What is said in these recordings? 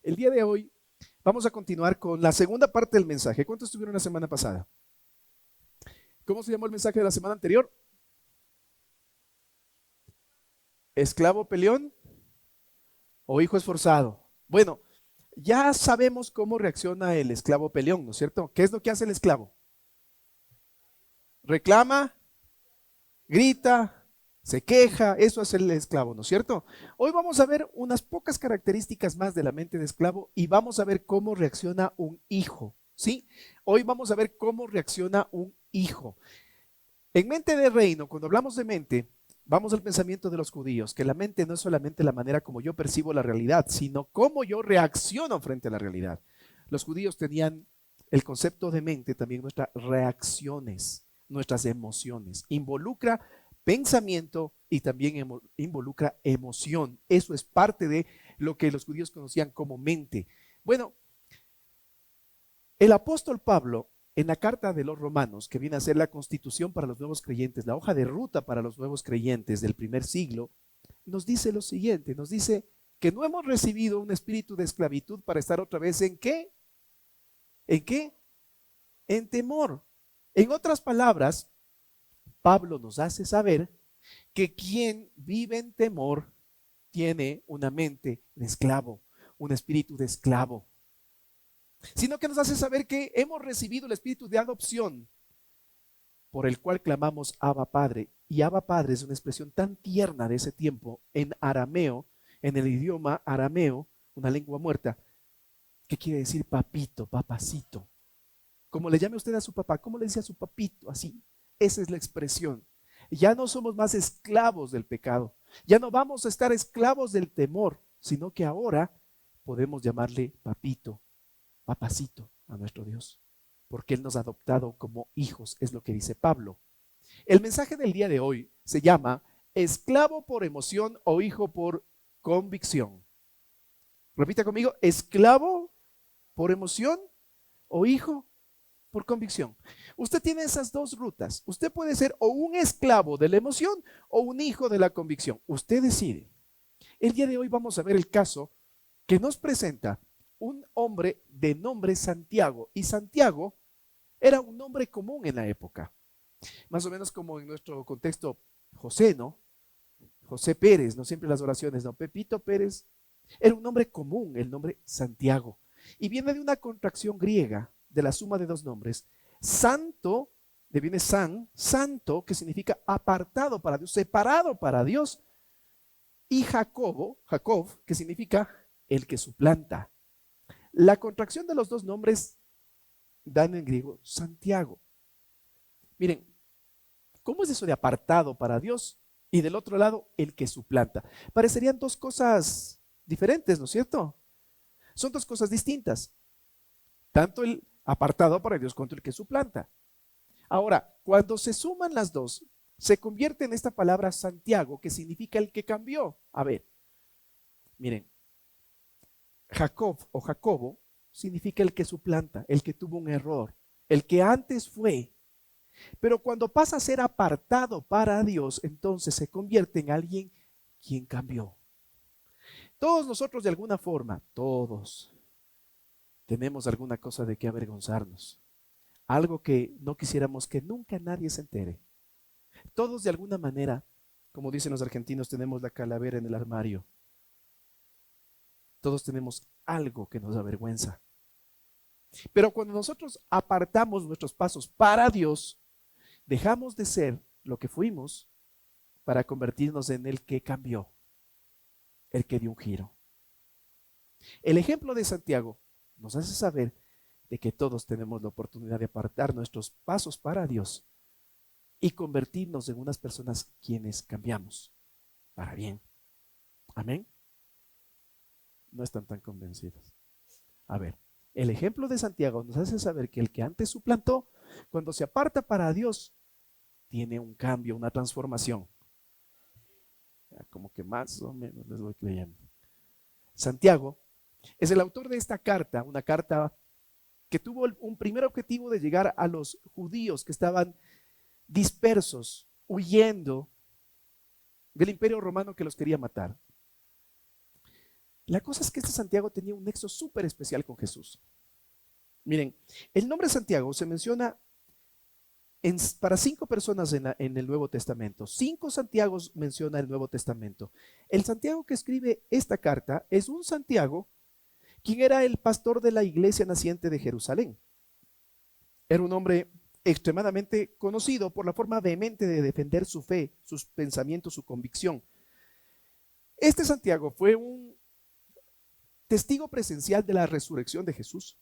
El día de hoy vamos a continuar con la segunda parte del mensaje. ¿Cuántos estuvieron la semana pasada? ¿Cómo se llamó el mensaje de la semana anterior? ¿Esclavo peleón o hijo esforzado? Bueno, ya sabemos cómo reacciona el esclavo peleón, ¿no es cierto? ¿Qué es lo que hace el esclavo? Reclama, grita, se queja, eso es el esclavo, ¿no es cierto? Hoy vamos a ver unas pocas características más de la mente de esclavo y vamos a ver cómo reacciona un hijo, ¿sí? Hoy vamos a ver cómo reacciona un hijo. En mente de reino, cuando hablamos de mente, vamos al pensamiento de los judíos, que la mente no es solamente la manera como yo percibo la realidad, sino cómo yo reacciono frente a la realidad. Los judíos tenían el concepto de mente, también nuestras reacciones, nuestras emociones. Involucra pensamiento y también involucra emoción. Eso es parte de lo que los judíos conocían como mente. Bueno, el apóstol Pablo, en la carta de los Romanos, que viene a ser la constitución para los nuevos creyentes, la hoja de ruta para los nuevos creyentes del primer siglo, nos dice lo siguiente, nos dice que no hemos recibido un espíritu de esclavitud para estar otra vez ¿en qué? ¿En qué? En temor. En otras palabras, Pablo nos hace saber que quien vive en temor tiene una mente de esclavo, un espíritu de esclavo, sino que nos hace saber que hemos recibido el espíritu de adopción por el cual clamamos Abba Padre. Y Abba Padre es una expresión tan tierna de ese tiempo en arameo, en el idioma arameo, una lengua muerta, que quiere decir papito, papacito. Como le llame usted a su papá, ¿cómo le dice a su papito? Así, esa es la expresión. Ya no somos más esclavos del pecado, ya no vamos a estar esclavos del temor, sino que ahora podemos llamarle papito, papacito a nuestro Dios, porque Él nos ha adoptado como hijos, es lo que dice Pablo. El mensaje del día de hoy se llama esclavo por emoción o hijo por convicción. Repita conmigo, esclavo por emoción o hijo por convicción. Usted tiene esas dos rutas. Usted puede ser o un esclavo de la emoción o un hijo de la convicción. Usted decide. El día de hoy vamos a ver el caso que nos presenta un hombre de nombre Santiago. Y Santiago era un nombre común en la época. Más o menos como en nuestro contexto José, ¿no? José Pérez, no siempre las oraciones, ¿no? Pepito Pérez. Era un nombre común, el nombre Santiago. Y viene de una contracción griega de la suma de dos nombres. Santo, de viene san, santo, que significa apartado para Dios, separado para Dios. Y Jacob, que significa el que suplanta. La contracción de los dos nombres dan en griego Santiago. Miren, ¿cómo es eso de apartado para Dios? Y del otro lado, el que suplanta. Parecerían dos cosas diferentes, ¿no es cierto? Son dos cosas distintas. Tanto el apartado para Dios contra el que suplanta. Ahora, cuando se suman las dos, se convierte en esta palabra Santiago, que significa el que cambió. A ver, miren, Jacob o Jacobo significa el que suplanta, el que tuvo un error, el que antes fue. Pero cuando pasa a ser apartado para Dios, entonces se convierte en alguien quien cambió. Todos nosotros de alguna forma, todos, tenemos alguna cosa de qué avergonzarnos. Algo que no quisiéramos que nunca nadie se entere. Todos de alguna manera, como dicen los argentinos, tenemos la calavera en el armario. Todos tenemos algo que nos avergüenza. Pero cuando nosotros apartamos nuestros pasos para Dios, dejamos de ser lo que fuimos para convertirnos en el que cambió, el que dio un giro. El ejemplo de Santiago nos hace saber de que todos tenemos la oportunidad de apartar nuestros pasos para Dios y convertirnos en unas personas quienes cambiamos para bien. Amén. No están tan convencidos. A ver, el ejemplo de Santiago nos hace saber que el que antes suplantó, cuando se aparta para Dios, tiene un cambio, una transformación. Como que más o menos les voy creyendo. Santiago es el autor de esta carta, una carta que tuvo un primer objetivo de llegar a los judíos que estaban dispersos, huyendo del imperio romano que los quería matar. La cosa es que este Santiago tenía un nexo súper especial con Jesús. Miren, el nombre Santiago se menciona para 5 personas en el Nuevo Testamento. 5 Santiagos menciona el Nuevo Testamento. El Santiago que escribe esta carta es un Santiago quien era el pastor de la iglesia naciente de Jerusalén. Era un hombre extremadamente conocido por la forma vehemente de defender su fe, sus pensamientos, su convicción. Este Santiago fue un testigo presencial de la resurrección de Jesús.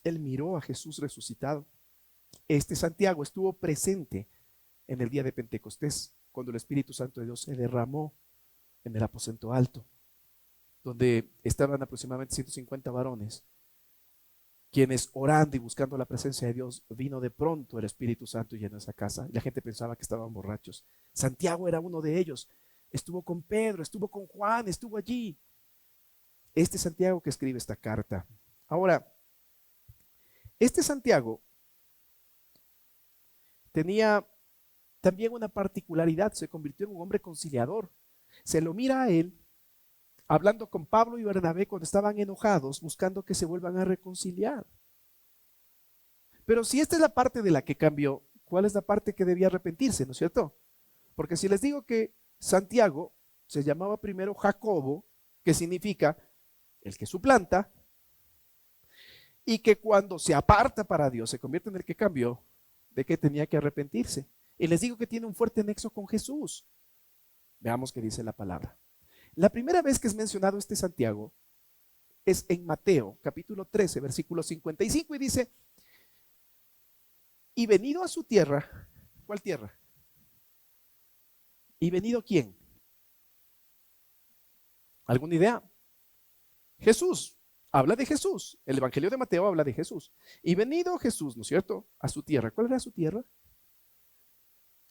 Él miró a Jesús resucitado. Este Santiago estuvo presente en el día de Pentecostés, cuando el Espíritu Santo de Dios se derramó en el aposento alto, donde estaban aproximadamente 150 varones, quienes orando y buscando la presencia de Dios, vino de pronto el Espíritu Santo y llenó esa casa. Y la gente pensaba que estaban borrachos. Santiago era uno de ellos. Estuvo con Pedro, estuvo con Juan, estuvo allí. Este Santiago que escribe esta carta. Ahora, este Santiago tenía también una particularidad, se convirtió en un hombre conciliador. Se lo mira a él hablando con Pablo y Bernabé cuando estaban enojados, buscando que se vuelvan a reconciliar. Pero si esta es la parte de la que cambió, ¿cuál es la parte que debía arrepentirse, no es cierto? Porque si les digo que Santiago se llamaba primero Jacobo, que significa el que suplanta, y que cuando se aparta para Dios se convierte en el que cambió, de que tenía que arrepentirse. Y les digo que tiene un fuerte nexo con Jesús. Veamos qué dice la palabra. La primera vez que es mencionado este Santiago es en Mateo, capítulo 13, versículo 55, y dice, y venido a su tierra, ¿cuál tierra? ¿Y venido quién? ¿Alguna idea? Jesús. Habla de Jesús. El Evangelio de Mateo habla de Jesús. Y venido Jesús, ¿no es cierto?, a su tierra. ¿Cuál era su tierra?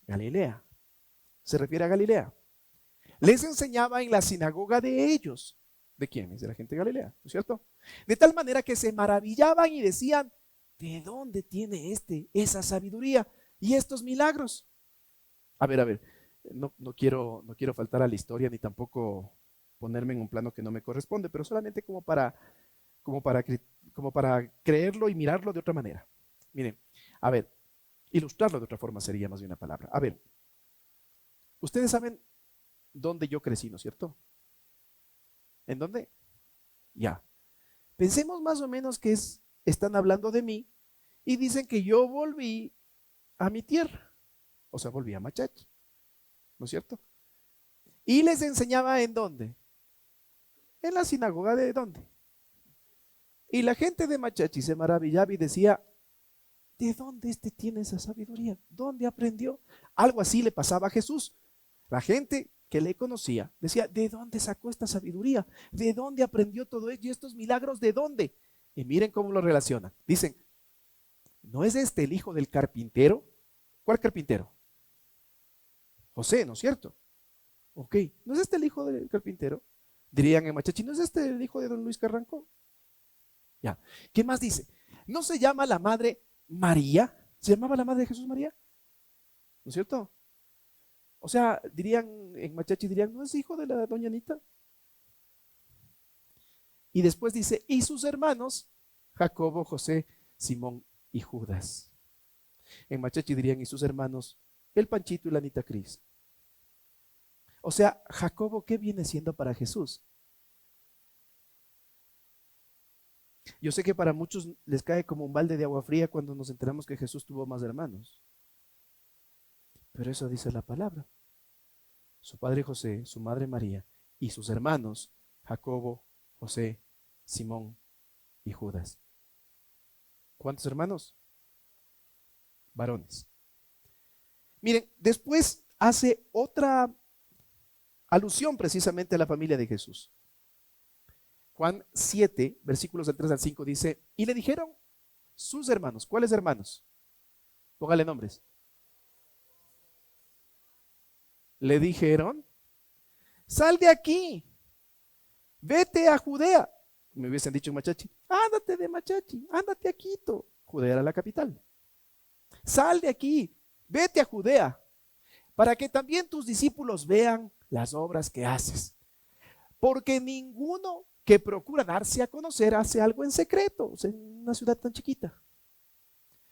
Galilea. Se refiere a Galilea. Les enseñaba en la sinagoga de ellos. ¿De quiénes? De la gente de Galilea, ¿no es cierto? De tal manera que se maravillaban y decían, ¿de dónde tiene esa sabiduría y estos milagros? A ver, no quiero faltar a la historia ni tampoco ponerme en un plano que no me corresponde, pero solamente como para creerlo y mirarlo de otra manera. Miren, a ver, ilustrarlo de otra forma sería más bien una palabra. A ver, ustedes saben dónde yo crecí, ¿no es cierto? ¿En dónde? Ya. Pensemos más o menos que están hablando de mí y dicen que yo volví a mi tierra, o sea, volví a Machachi, ¿no es cierto? Y les enseñaba ¿en dónde? En la sinagoga de ¿dónde? Y la gente de Machachi se maravillaba y decía, ¿de dónde tiene esa sabiduría? ¿Dónde aprendió? Algo así le pasaba a Jesús. La gente que le conocía decía, ¿de dónde sacó esta sabiduría? ¿De dónde aprendió todo esto y estos milagros? ¿De dónde? Y miren cómo lo relacionan. Dicen, ¿no es este el hijo del carpintero? ¿Cuál carpintero? José, ¿no es cierto? Ok, ¿no es este el hijo del carpintero? Dirían en Machachi, ¿no es este el hijo de don Luis Carranco? Ya. ¿Qué más dice? ¿No se llama la madre María? ¿Se llamaba la madre de Jesús María? ¿No es cierto? O sea, dirían en Machachi, ¿no es hijo de la doña Anita? Y después dice, y sus hermanos, Jacobo, José, Simón y Judas. En Machachi dirían, y sus hermanos, el Panchito y la Anita Cris. O sea, Jacobo, ¿qué viene siendo para Jesús? Yo sé que para muchos les cae como un balde de agua fría cuando nos enteramos que Jesús tuvo más hermanos. Pero eso dice la palabra. Su padre José, su madre María y sus hermanos Jacobo, José, Simón y Judas. ¿Cuántos hermanos? Varones. Miren, después hace otra alusión precisamente a la familia de Jesús. Juan 7, versículos del 3 al 5 dice, y le dijeron sus hermanos. ¿Cuáles hermanos? Póngale nombres. Le dijeron, sal de aquí, vete a Judea. Me hubiesen dicho en Machachi, ándate de Machachi, ándate a Quito. Judea era la capital. Sal de aquí, vete a Judea, para que también tus discípulos vean las obras que haces. porque ninguno que procura darse a conocer hace algo en secreto, o sea, en una ciudad tan chiquita.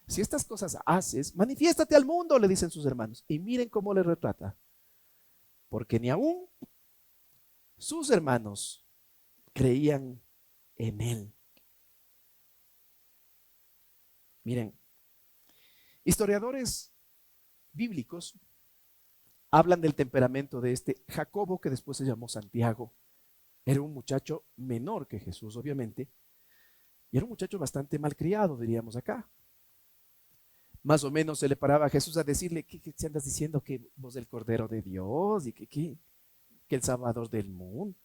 Si estas cosas haces, manifiéstate al mundo, le dicen sus hermanos. Y miren cómo le retrata. Porque ni aún sus hermanos creían en él. Miren, historiadores bíblicos hablan del temperamento de este Jacobo, que después se llamó Santiago. Era un muchacho menor que Jesús, obviamente, y era un muchacho bastante malcriado, diríamos acá. Más o menos se le paraba a Jesús a decirle: ¿qué andas diciendo? Que vos el Cordero de Dios y que el Salvador del mundo.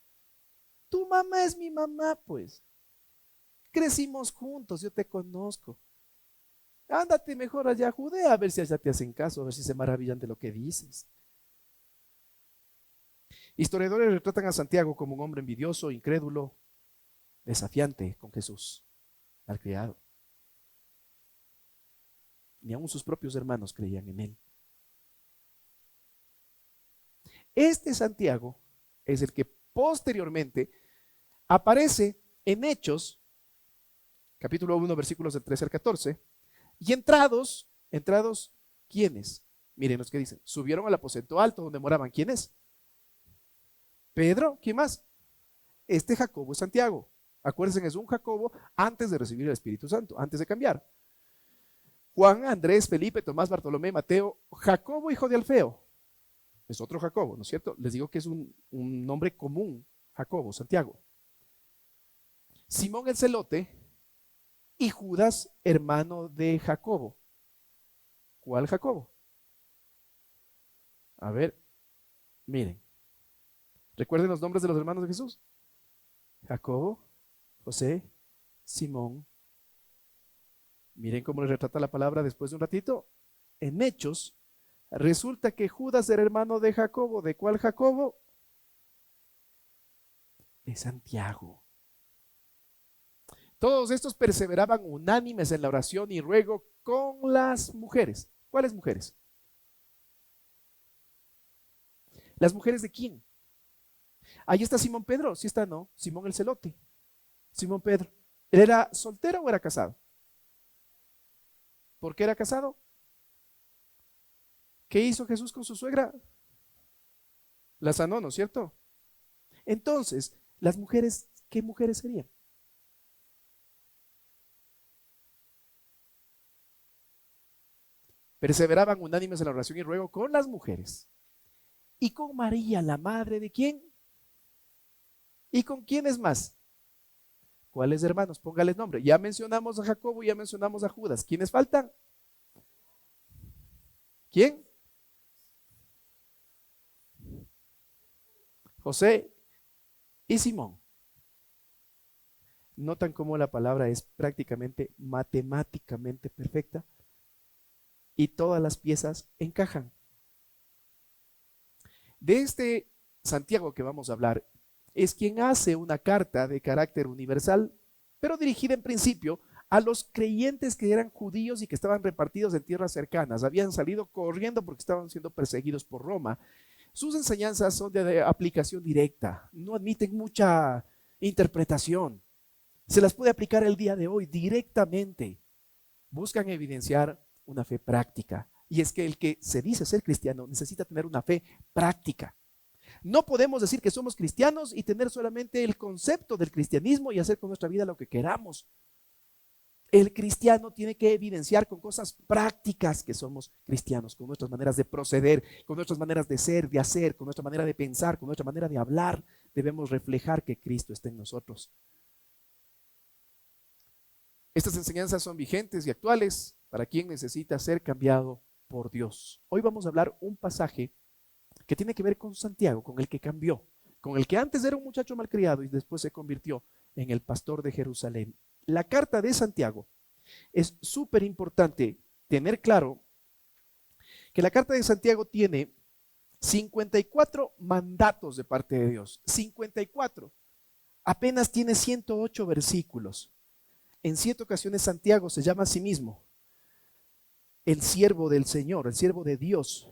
Tu mamá es mi mamá, pues. Crecimos juntos, yo te conozco. Ándate mejor allá a Judea a ver si allá te hacen caso, a ver si se maravillan de lo que dices. Historiadores retratan a Santiago como un hombre envidioso, incrédulo, desafiante con Jesús, malcriado. Ni aun sus propios hermanos creían en él. Este Santiago es el que posteriormente aparece en Hechos, capítulo 1, versículos del 13 al 14, y entrados, ¿quiénes? Miren los que dicen: subieron al aposento alto donde moraban. ¿Quiénes? Pedro, ¿quién más? Este Jacobo y Santiago. Acuérdense, es un Jacobo antes de recibir el Espíritu Santo, antes de cambiar. Juan, Andrés, Felipe, Tomás, Bartolomé, Mateo, Jacobo, hijo de Alfeo. Es otro Jacobo, ¿no es cierto? Les digo que es un nombre común, Jacobo, Santiago. Simón el Celote y Judas, hermano de Jacobo. ¿Cuál Jacobo? A ver, miren. Recuerden los nombres de los hermanos de Jesús: Jacobo, José, Simón. Miren cómo le retrata la palabra después de un ratito. En Hechos, resulta que Judas era hermano de Jacobo. ¿De cuál Jacobo? De Santiago. Todos estos perseveraban unánimes en la oración y ruego con las mujeres. ¿Cuáles mujeres? ¿Las mujeres de quién? Ahí está Simón Pedro. Sí está, ¿no? Simón el Celote. Simón Pedro. ¿Él era soltero o era casado? ¿Por qué era casado? ¿Qué hizo Jesús con su suegra? La sanó, ¿no es cierto? Entonces, las mujeres, ¿qué mujeres serían? Perseveraban unánimes en la oración y ruego con las mujeres. Y con María, la madre de quién. ¿Y con quiénes más? ¿Cuáles hermanos? Póngales nombre. Ya mencionamos a Jacobo y ya mencionamos a Judas. ¿Quiénes faltan? ¿Quién? José y Simón. ¿Notan cómo la palabra es prácticamente matemáticamente perfecta? Y todas las piezas encajan. De este Santiago que vamos a hablar, es quien hace una carta de carácter universal, pero dirigida en principio a los creyentes que eran judíos y que estaban repartidos en tierras cercanas. Habían salido corriendo porque estaban siendo perseguidos por Roma. Sus enseñanzas son de aplicación directa, no admiten mucha interpretación. Se las puede aplicar el día de hoy directamente. Buscan evidenciar una fe práctica. Y es que el que se dice ser cristiano necesita tener una fe práctica. No podemos decir que somos cristianos y tener solamente el concepto del cristianismo y hacer con nuestra vida lo que queramos. El cristiano tiene que evidenciar con cosas prácticas que somos cristianos, con nuestras maneras de proceder, con nuestras maneras de ser, de hacer, con nuestra manera de pensar, con nuestra manera de hablar. Debemos reflejar que Cristo está en nosotros. Estas enseñanzas son vigentes y actuales para quien necesita ser cambiado por Dios. Hoy vamos a hablar un pasaje que tiene que ver con Santiago, con el que cambió, con el que antes era un muchacho malcriado y después se convirtió en el pastor de Jerusalén. La carta de Santiago es súper importante tener claro que la carta de Santiago tiene 54 mandatos de parte de Dios. 54. Apenas tiene 108 versículos. En 7 ocasiones Santiago se llama a sí mismo el siervo del Señor, el siervo de Dios.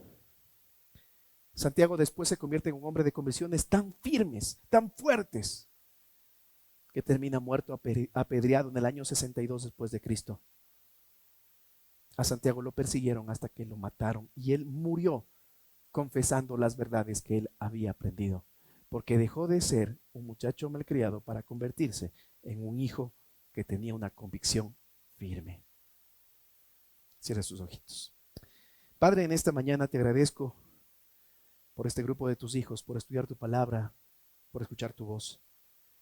Santiago después se convierte en un hombre de convicciones tan firmes, tan fuertes, que termina muerto apedreado en el año 62 después de Cristo. A Santiago lo persiguieron hasta que lo mataron y él murió confesando las verdades que él había aprendido, porque dejó de ser un muchacho malcriado para convertirse en un hijo que tenía una convicción firme. Cierra sus ojitos. Padre, en esta mañana te agradezco por este grupo de tus hijos, por estudiar tu palabra, por escuchar tu voz.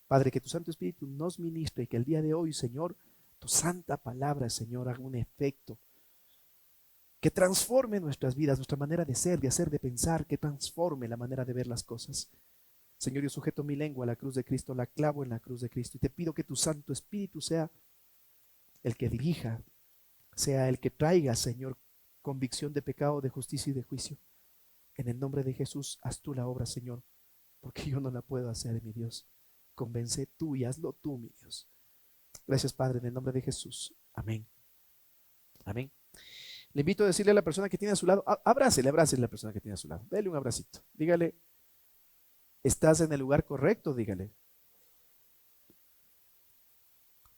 Padre, que tu Santo Espíritu nos ministre y que el día de hoy, Señor, tu santa palabra, Señor, haga un efecto que transforme nuestras vidas, nuestra manera de ser, de hacer, de pensar, que transforme la manera de ver las cosas. Señor, yo sujeto mi lengua a la cruz de Cristo, la clavo en la cruz de Cristo y te pido que tu Santo Espíritu sea el que dirija, sea el que traiga, Señor, convicción de pecado, de justicia y de juicio. En el nombre de Jesús, haz tú la obra, Señor, porque yo no la puedo hacer, mi Dios. Convence tú y hazlo tú, mi Dios. Gracias, Padre, en el nombre de Jesús. Amén. Amén. Le invito a decirle a la persona que tiene a su lado, abrácele a la persona que tiene a su lado. Dele un abracito. Dígale, estás en el lugar correcto, dígale.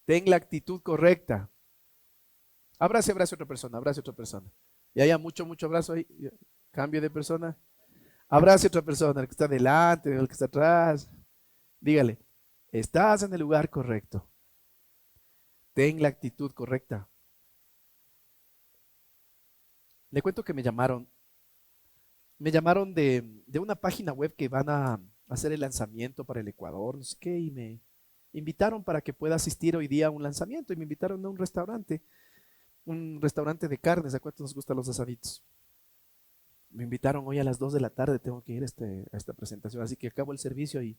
Ten la actitud correcta. Abrace a otra persona, abrace a otra persona. Y haya mucho abrazo ahí. Cambio de persona. Abrace a otra persona, el que está delante, el que está atrás. Dígale, estás en el lugar correcto. Ten la actitud correcta. Le cuento que me llamaron de una página web que van a hacer el lanzamiento para el Ecuador, no sé qué, y me invitaron para que pueda asistir hoy día a un lanzamiento y me invitaron a un restaurante de carnes. ¿A cuántos nos gustan los asaditos? Me invitaron hoy a las 2 de la tarde, tengo que ir a esta presentación, así que acabo el servicio y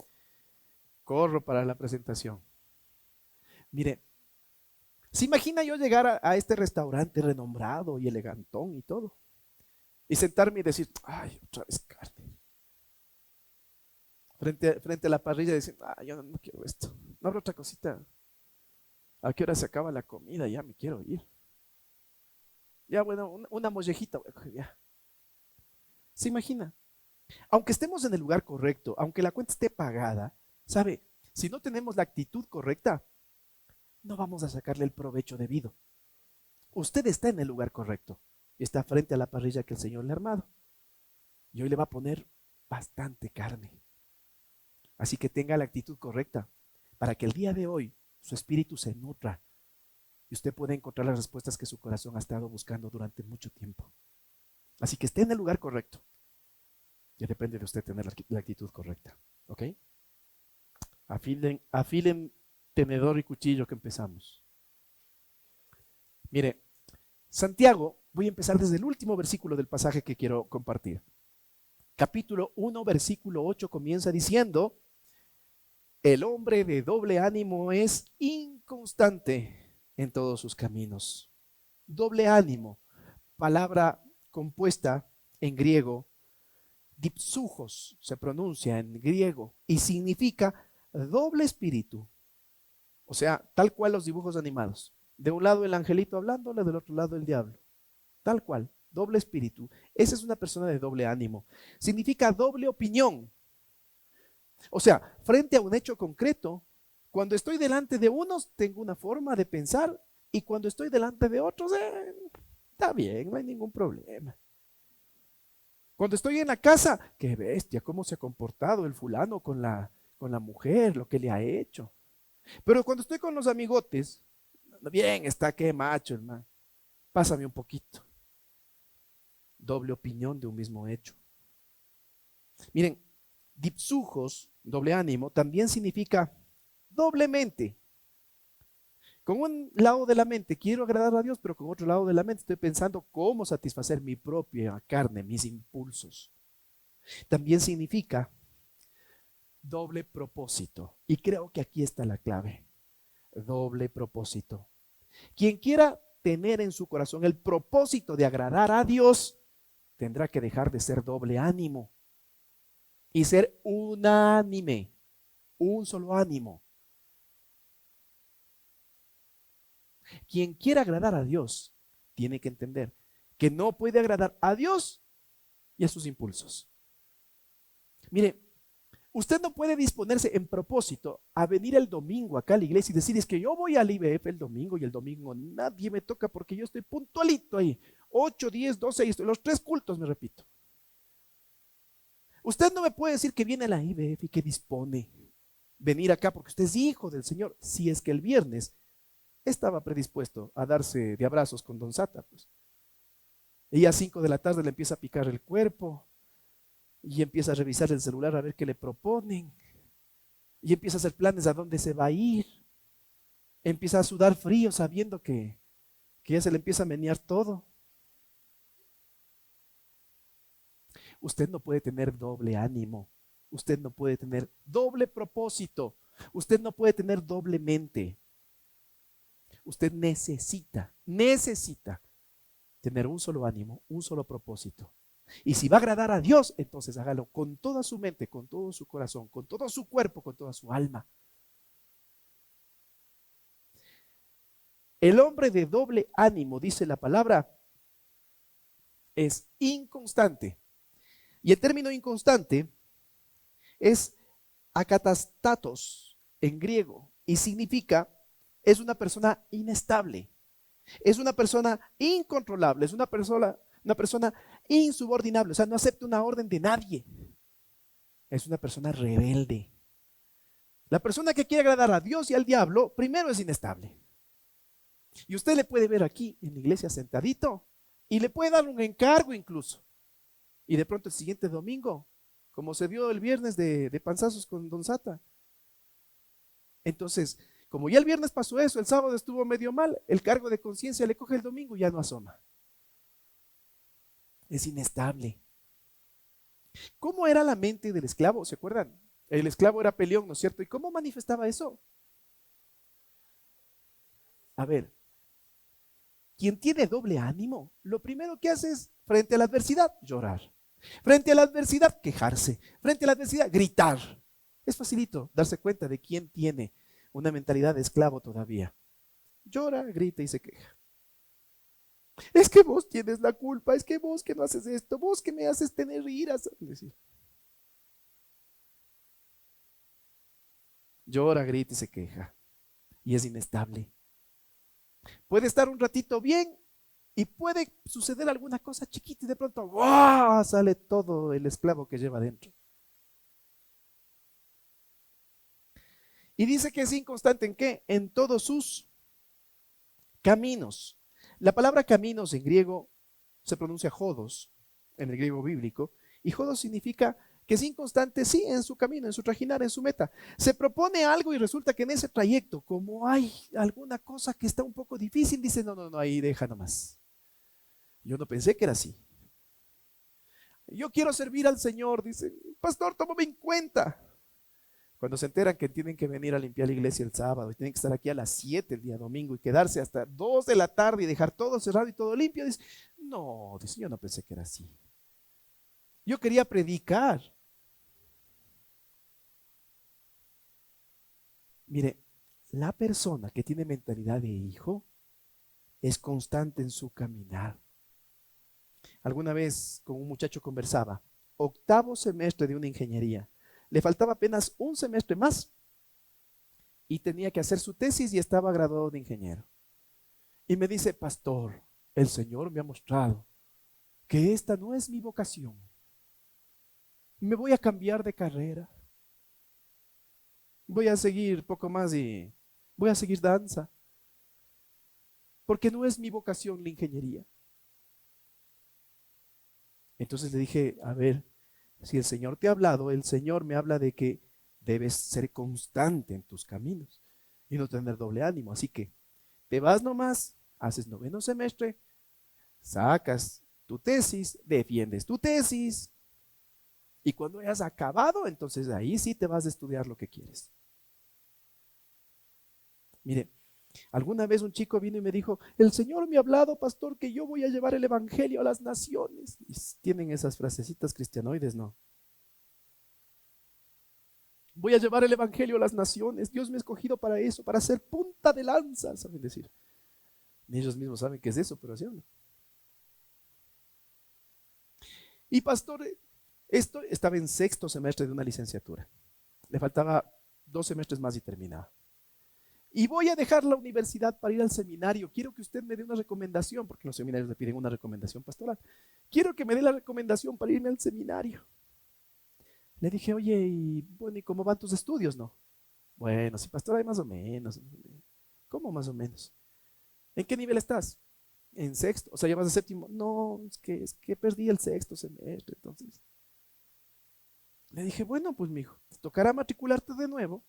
corro para la presentación. Mire, ¿se imagina yo llegar a este restaurante renombrado y elegantón y todo? Y sentarme y decir, ay, otra vez carne. Frente a la parrilla y decir, ay, yo no quiero esto. No habrá otra cosita. ¿A qué hora se acaba la comida? Ya me quiero ir. Ya, bueno, una mollejita, ya. ¿Se imagina? Aunque estemos en el lugar correcto, aunque la cuenta esté pagada, ¿sabe? Si no tenemos la actitud correcta, no vamos a sacarle el provecho debido. Usted está en el lugar correcto y está frente a la parrilla que el Señor le ha armado. Y hoy le va a poner bastante carne. Así que tenga la actitud correcta para que el día de hoy su espíritu se nutra y usted pueda encontrar las respuestas que su corazón ha estado buscando durante mucho tiempo. Así que esté en el lugar correcto. Ya depende de usted tener la actitud correcta. ¿Ok? Afilen tenedor y cuchillo que empezamos. Mire, Santiago, voy a empezar desde el último versículo del pasaje que quiero compartir. Capítulo 1, versículo 8 comienza diciendo, el hombre de doble ánimo es inconstante en todos sus caminos. Doble ánimo, palabra compuesta en griego, dipsujos se pronuncia en griego y significa doble espíritu. O sea, tal cual los dibujos animados. De un lado el angelito hablándole, del otro lado el diablo. Tal cual, doble espíritu. Esa es una persona de doble ánimo. Significa doble opinión. O sea, frente a un hecho concreto, cuando estoy delante de unos, tengo una forma de pensar y cuando estoy delante de otros, está bien, no hay ningún problema. Cuando estoy en la casa, qué bestia, cómo se ha comportado el fulano con la mujer, lo que le ha hecho. Pero cuando estoy con los amigotes, bien, está qué macho, hermano. Pásame un poquito. Doble opinión de un mismo hecho. Miren, dipsujos, doble ánimo, también significa doblemente. Con un lado de la mente quiero agradar a Dios, pero con otro lado de la mente estoy pensando cómo satisfacer mi propia carne, mis impulsos. También significa doble propósito. Y creo que aquí está la clave. Doble propósito. Quien quiera tener en su corazón el propósito de agradar a Dios, tendrá que dejar de ser doble ánimo y ser unánime, un solo ánimo. Quien quiera agradar a Dios tiene que entender que no puede agradar a Dios y a sus impulsos. Mire, usted no puede disponerse en propósito a venir el domingo acá a la iglesia y decir, es que yo voy al IBF el domingo y el domingo nadie me toca porque yo estoy puntualito ahí. 8, 10, 12, los 3 cultos, me repito. Usted no me puede decir que viene a la IBF y que dispone venir acá porque usted es hijo del Señor, si es que el viernes estaba predispuesto a darse de abrazos con Don Sata, pues. Y a 5 de la tarde le empieza a picar el cuerpo y empieza a revisar el celular a ver qué le proponen y empieza a hacer planes a dónde se va a ir. Empieza a sudar frío sabiendo que ya se le empieza a menear todo. Usted no puede tener doble ánimo. Usted no puede tener doble propósito. Usted no puede tener doble mente. Usted necesita tener un solo ánimo, un solo propósito. Y si va a agradar a Dios, entonces hágalo con toda su mente, con todo su corazón, con todo su cuerpo, con toda su alma. El hombre de doble ánimo, dice la palabra, es inconstante. Y el término inconstante es akatastatos en griego y significa es una persona inestable, es una persona incontrolable, es una persona insubordinable, o sea, no acepta una orden de nadie. Es una persona rebelde. La persona que quiere agradar a Dios y al diablo, primero es inestable. Y usted le puede ver aquí en la iglesia sentadito y le puede dar un encargo incluso. Y de pronto el siguiente domingo, como se dio el viernes de panzazos con Don Sata. Entonces, como ya el viernes pasó eso, el sábado estuvo medio mal, el cargo de conciencia le coge el domingo y ya no asoma. Es inestable. ¿Cómo era la mente del esclavo? ¿Se acuerdan? El esclavo era peleón, ¿no es cierto? ¿Y cómo manifestaba eso? A ver, quien tiene doble ánimo, lo primero que hace es, frente a la adversidad, llorar. Frente a la adversidad, quejarse. Frente a la adversidad, gritar. Es facilito darse cuenta de quién tiene una mentalidad de esclavo todavía. Llora, grita y se queja. Es que vos tienes la culpa, es que vos que no haces esto, vos que me haces tener iras. Llora, grita y se queja. Y es inestable. Puede estar un ratito bien y puede suceder alguna cosa chiquita y de pronto ¡wow! Sale todo el esclavo que lleva dentro. Y dice que es inconstante ¿en qué? En todos sus caminos. La palabra caminos en griego se pronuncia jodos, en el griego bíblico, y jodos significa que es inconstante, sí, en su camino, en su trajinar, en su meta. Se propone algo y resulta que en ese trayecto, como hay alguna cosa que está un poco difícil, dice, no, ahí deja nomás. Yo no pensé que era así. Yo quiero servir al Señor, dice, pastor, tómame en cuenta. Cuando se enteran que tienen que venir a limpiar la iglesia el sábado y tienen que estar aquí a las 7 el día domingo y quedarse hasta 2 de la tarde y dejar todo cerrado y todo limpio, dice, no, dice, yo no pensé que era así. Yo quería predicar. Mire, la persona que tiene mentalidad de hijo es constante en su caminar. Alguna vez con un muchacho conversaba, 8º semestre de una ingeniería. Le faltaba apenas un semestre más y tenía que hacer su tesis y estaba graduado de ingeniero. Y me dice, pastor, el Señor me ha mostrado que esta no es mi vocación. Me voy a cambiar de carrera. Voy a seguir poco más y voy a seguir danza. Porque no es mi vocación la ingeniería. Entonces le dije, a ver, si el Señor te ha hablado, el Señor me habla de que debes ser constante en tus caminos y no tener doble ánimo. Así que te vas nomás, haces 9º semestre, sacas tu tesis, defiendes tu tesis y cuando hayas acabado, entonces ahí sí te vas a estudiar lo que quieres. Mire, alguna vez un chico vino y me dijo, el Señor me ha hablado, pastor, que yo voy a llevar el evangelio a las naciones. Y tienen esas frasecitas cristianoides, ¿no? Voy a llevar el evangelio a las naciones. Dios me ha escogido para eso, para ser punta de lanza, saben decir. Ni ellos mismos saben qué es eso, pero así hablan. Y pastor, Esto estaba en sexto semestre de una licenciatura. Le faltaba 2 semestres más y terminaba. Y voy a dejar la universidad para ir al seminario. Quiero que usted me dé una recomendación, porque en los seminarios le piden una recomendación pastoral. Quiero que me dé la recomendación para irme al seminario. Le dije, oye, y bueno, ¿y cómo van tus estudios, no? Bueno, sí, pastor, hay más o menos. ¿Cómo más o menos? ¿En qué nivel estás? En sexto, o sea, ya vas a séptimo. No, es que perdí el sexto semestre, entonces. Le dije, bueno, pues mijo, te tocará matricularte de nuevo,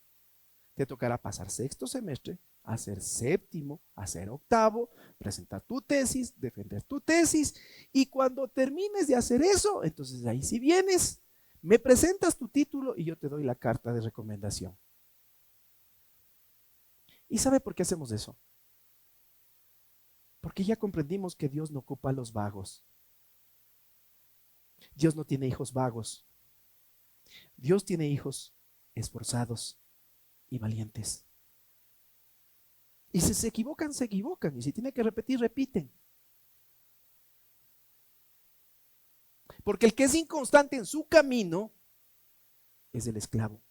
te tocará pasar sexto semestre, hacer séptimo, hacer octavo, presentar tu tesis, defender tu tesis, y cuando termines de hacer eso, entonces ahí sí vienes, me presentas tu título y yo te doy la carta de recomendación. ¿Y sabe por qué hacemos eso? Porque ya comprendimos que Dios no ocupa a los vagos. Dios no tiene hijos vagos. Dios tiene hijos esforzados y valientes. Y si se equivocan, se equivocan. Y si tiene que repetir, repiten. Porque el que es inconstante en su camino es el esclavo,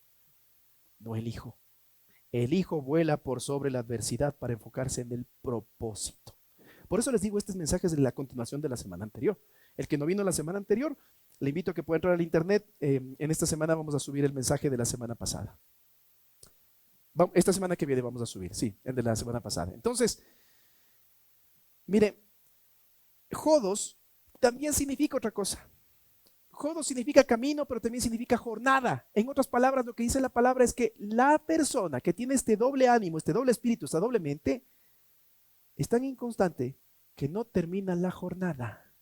no el hijo. El hijo vuela por sobre la adversidad para enfocarse en el propósito. Por eso les digo, este mensaje es de la continuación de la semana anterior. El que no vino la semana anterior, le invito a que pueda entrar al internet. En esta semana vamos a subir el mensaje de la semana pasada. Esta semana que viene vamos a subir, sí, el de la semana pasada. Entonces, mire, Jodos también significa otra cosa. Jodos significa camino, pero también significa jornada. En otras palabras, lo que dice la palabra es que la persona que tiene este doble ánimo, este doble espíritu, esta doble mente, es tan inconstante que no termina la jornada.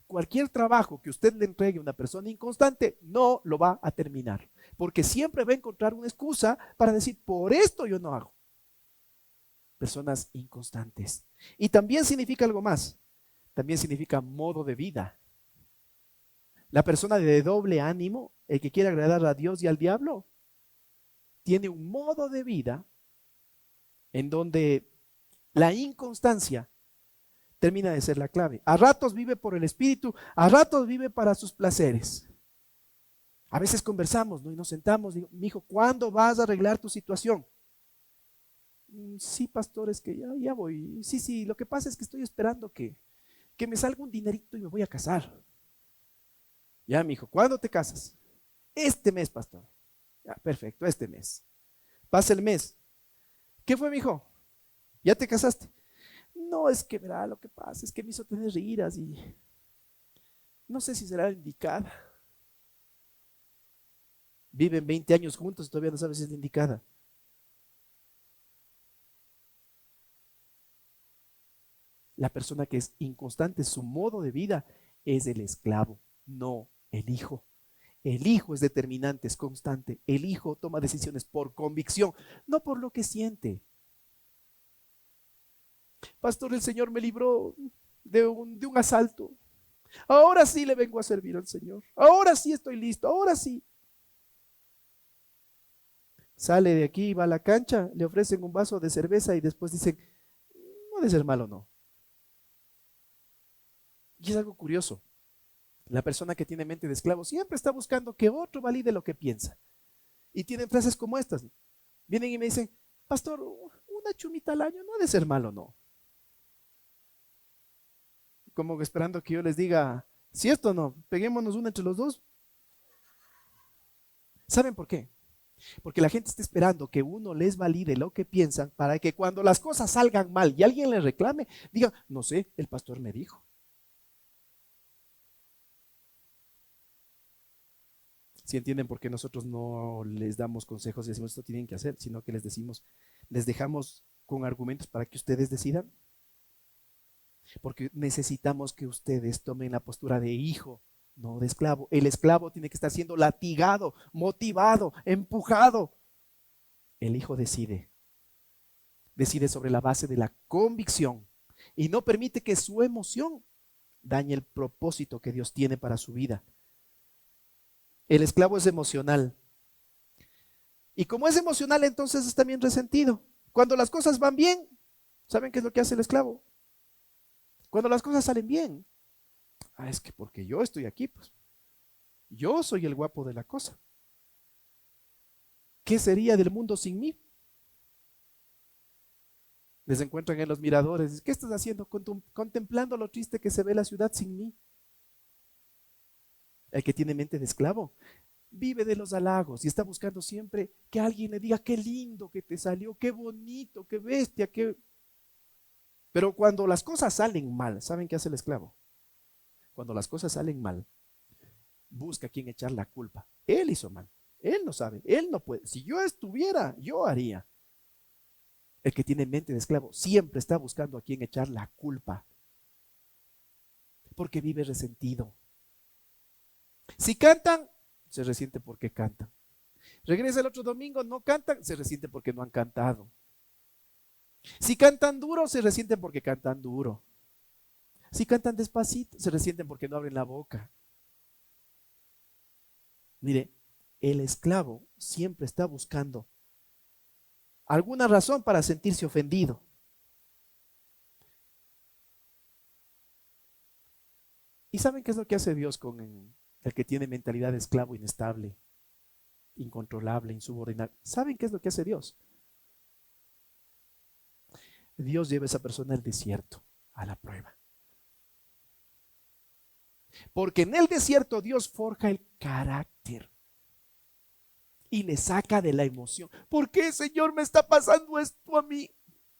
Cualquier trabajo que usted le entregue a una persona inconstante no lo va a terminar, porque siempre va a encontrar una excusa para decir, por esto yo no hago. Personas inconstantes. Y también significa algo más, también significa modo de vida. La persona de doble ánimo, el que quiere agradar a Dios y al diablo, tiene un modo de vida en donde la inconstancia termina de ser la clave. A ratos vive por el espíritu, a ratos vive para sus placeres. A veces conversamos, ¿no? Y nos sentamos, digo, mi hijo, ¿cuándo vas a arreglar tu situación? Sí, pastor, es que ya voy. Sí, lo que pasa es que estoy esperando que me salga un dinerito y me voy a casar. Ya, mi hijo, ¿cuándo te casas? Este mes, pastor. Ya, perfecto, este mes. Pasa el mes. ¿Qué fue, mi hijo? ¿Ya te casaste? No, es que verá, lo que pasa es que me hizo tener iras y no sé si será la indicada. Viven 20 años juntos y todavía no sabes si es la indicada. La persona que es inconstante, su modo de vida es el esclavo, no el hijo. El hijo es determinante, es constante. El hijo toma decisiones por convicción, no por lo que siente. Pastor, el Señor me libró de un asalto. Ahora sí le vengo a servir al Señor. Ahora sí estoy listo, ahora sí. Sale de aquí, va a la cancha, le ofrecen un vaso de cerveza y después dicen, no ha de ser malo, no. Y es algo curioso. La persona que tiene mente de esclavo siempre está buscando que otro valide lo que piensa. Y tienen frases como estas. Vienen y me dicen, pastor, una chumita al año no ha de ser malo, no. Como esperando que yo les diga, ¿cierto o no? Peguémonos una entre los dos. ¿Saben por qué? Porque la gente está esperando que uno les valide lo que piensan para que cuando las cosas salgan mal y alguien les reclame, diga, no sé, el pastor me dijo. Si entienden por qué nosotros no les damos consejos y decimos esto tienen que hacer, sino que les decimos, les dejamos con argumentos para que ustedes decidan. Porque necesitamos que ustedes tomen la postura de hijo, no de esclavo. El esclavo tiene que estar siendo latigado, motivado, empujado. El hijo decide sobre la base de la convicción y no permite que su emoción dañe el propósito que Dios tiene para su vida. El esclavo es emocional. Y como es emocional, entonces es también resentido. Cuando las cosas van bien, ¿saben qué es lo que hace el esclavo? Cuando las cosas salen bien, Ah, es que porque yo estoy aquí, pues. Yo soy el guapo de la cosa. ¿Qué sería del mundo sin mí? Les encuentran en los miradores. ¿Qué estás haciendo? Contemplando lo triste que se ve la ciudad sin mí. El que tiene mente de esclavo vive de los halagos y está buscando siempre que alguien le diga qué lindo que te salió, qué bonito, qué bestia, qué... Pero cuando las cosas salen mal, ¿saben qué hace el esclavo? Cuando las cosas salen mal, busca a quien echar la culpa. Él hizo mal, él no sabe, él no puede. Si yo estuviera, yo haría. El que tiene mente de esclavo siempre está buscando a quien echar la culpa, porque vive resentido. Si cantan, se resiente porque cantan. Regresa el otro domingo, no cantan, se resiente porque no han cantado. Si cantan duro, se resienten porque cantan duro. Si cantan despacito, se resienten porque no abren la boca. Mire, el esclavo siempre está buscando alguna razón para sentirse ofendido. ¿Y saben qué es lo que hace Dios con el que tiene mentalidad de esclavo inestable, incontrolable, insubordinable? ¿Saben qué es lo que hace Dios? Dios lleva a esa persona al desierto, a la prueba. Porque en el desierto Dios forja el carácter y le saca de la emoción. ¿Por qué, Señor, me está pasando esto a mí?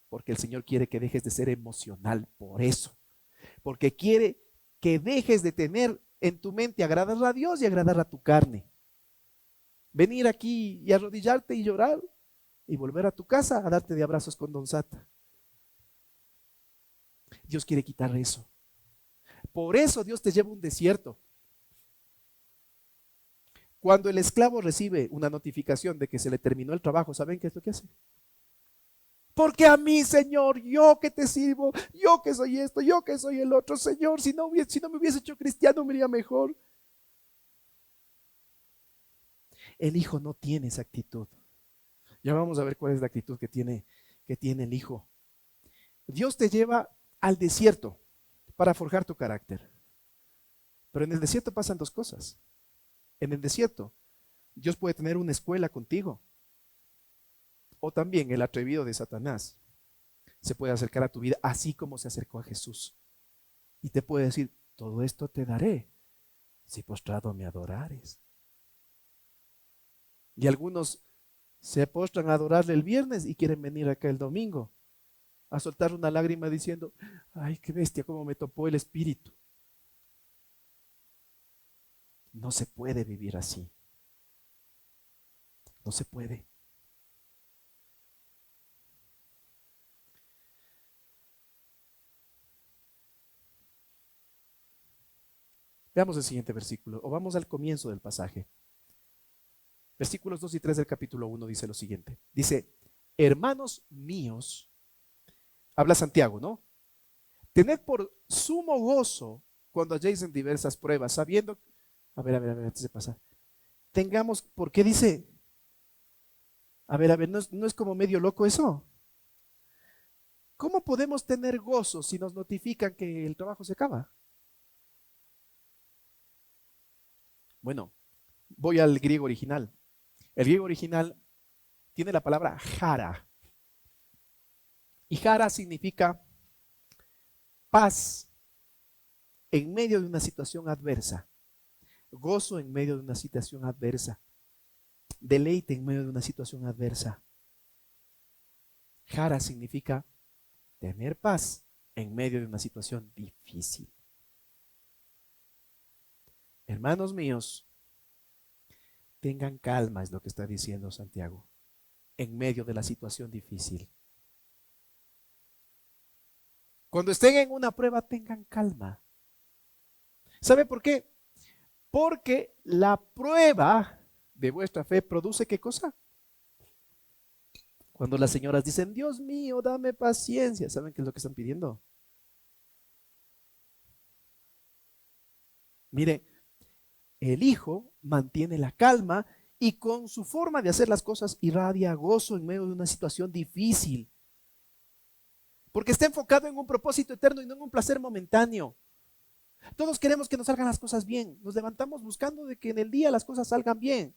Porque el Señor quiere que dejes de ser emocional por eso. Porque quiere que dejes de tener en tu mente agradar a Dios y agradar a tu carne. Venir aquí y arrodillarte y llorar y volver a tu casa a darte de abrazos con Don Sata. Dios quiere quitar eso. Por eso Dios te lleva a un desierto. Cuando el esclavo recibe una notificación de que se le terminó el trabajo, ¿saben qué es lo que hace? Porque a mí, Señor, yo que te sirvo, yo que soy esto, yo que soy el otro, Señor, si no me hubiese hecho cristiano, me iría mejor. El hijo no tiene esa actitud. Ya vamos a ver cuál es la actitud que tiene el hijo. Dios te lleva al desierto para forjar tu carácter. Pero en el desierto pasan dos cosas. En el desierto, Dios puede tener una escuela contigo. O también el atrevido de Satanás se puede acercar a tu vida así como se acercó a Jesús. Y te puede decir, todo esto te daré si postrado me adorares. Y algunos se postran a adorarle el viernes y quieren venir acá el domingo a soltar una lágrima diciendo, ay, qué bestia, cómo me topó el espíritu. No se puede vivir así. No se puede. Veamos el siguiente versículo, o vamos al comienzo del pasaje. Versículos 2 y 3 del capítulo 1 dice lo siguiente. Dice, hermanos míos, habla Santiago, ¿no? Tened por sumo gozo cuando halléis en diversas pruebas, sabiendo, a ver, antes de pasar. Tengamos, ¿por qué dice? A ver, ¿no es como medio loco eso? ¿Cómo podemos tener gozo si nos notifican que el trabajo se acaba? Bueno, voy al griego original. El griego original tiene la palabra jara. Y jara significa paz en medio de una situación adversa, gozo en medio de una situación adversa, deleite en medio de una situación adversa. Jara significa tener paz en medio de una situación difícil. Hermanos míos, tengan calma, es lo que está diciendo Santiago, en medio de la situación difícil. Cuando estén en una prueba, tengan calma. ¿Sabe por qué? Porque la prueba de vuestra fe produce ¿qué cosa? Cuando las señoras dicen, Dios mío, dame paciencia, ¿saben qué es lo que están pidiendo? Mire, el hijo mantiene la calma y con su forma de hacer las cosas irradia gozo en medio de una situación difícil. Porque está enfocado en un propósito eterno y no en un placer momentáneo. Todos queremos que nos salgan las cosas bien. Nos levantamos buscando de que en el día las cosas salgan bien.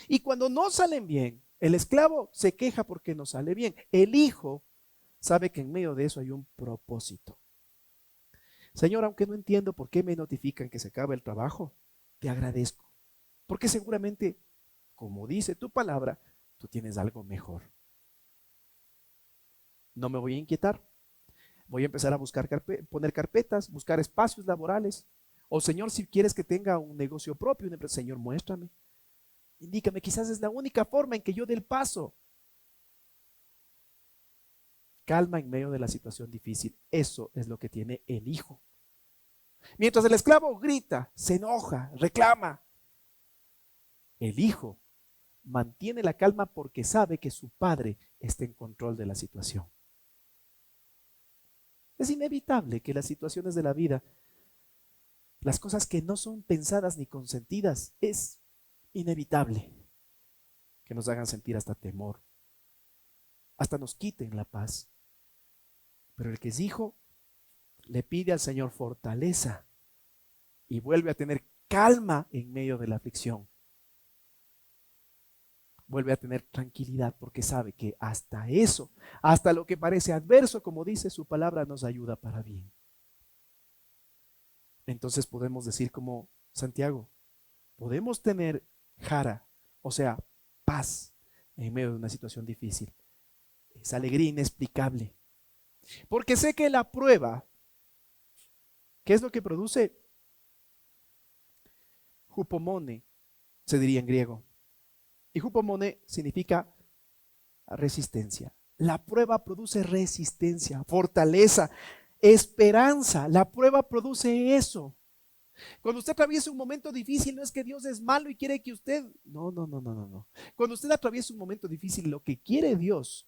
Y cuando no salen bien, el esclavo se queja porque no sale bien. El hijo sabe que en medio de eso hay un propósito. Señor, aunque no entiendo por qué me notifican que se acaba el trabajo, te agradezco. Porque seguramente, como dice tu palabra, tú tienes algo mejor. No me voy a inquietar. Voy a empezar a buscar, poner carpetas, buscar espacios laborales. O Señor, si quieres que tenga un negocio propio, una empresa, Señor, muéstrame. Indícame, quizás es la única forma en que yo dé el paso. Calma en medio de la situación difícil. Eso es lo que tiene el hijo. Mientras el esclavo grita, se enoja, reclama, el hijo mantiene la calma porque sabe que su padre está en control de la situación. Es inevitable que las situaciones de la vida, las cosas que no son pensadas ni consentidas, es inevitable que nos hagan sentir hasta temor, hasta nos quiten la paz. Pero el que es hijo le pide al Señor fortaleza y vuelve a tener calma en medio de la aflicción. Vuelve a tener tranquilidad porque sabe que hasta eso, hasta lo que parece adverso, como dice su palabra, nos ayuda para bien. Entonces podemos decir como Santiago, podemos tener jara, o sea, paz en medio de una situación difícil. Esa alegría inexplicable. Porque sé que la prueba, ¿qué es lo que produce? Hupomone, se diría en griego. Y hupomone significa resistencia. La prueba produce resistencia, fortaleza, esperanza. La prueba produce eso. Cuando usted atraviesa un momento difícil, no es que Dios es malo y quiere que usted... No, no, no, no, no, no. Cuando usted atraviesa un momento difícil, lo que quiere Dios